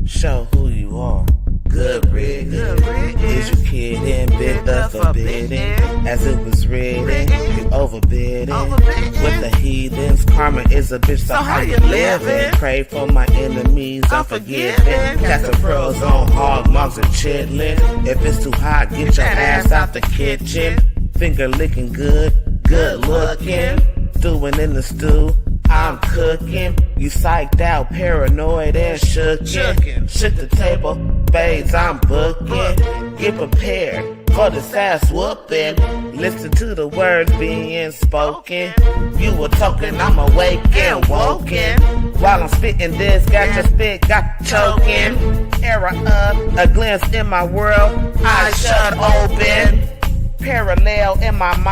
A: Show who you are. Good, Rick. Is educated, bid the forbidden. As it was written, you overbidding. With the heathens, karma is a bitch, so how you living? Pray for my enemies, I'm forgiving. Cast the pearls on hog moms and chitlin'. If it's too hot, get your ass out the kitchen. Finger licking good, good looking. Stewing in the stew, I'm cooking. You psyched out, paranoid and shookin'. Shook the table, babes, I'm booking. Get prepared for this ass whooping. Listen to the words being spoken. You were talking, I'm awake and woken. While I'm spitting this, got your spit, got choking. Era up, a glimpse in my world, I shut open. Parallel in my mind.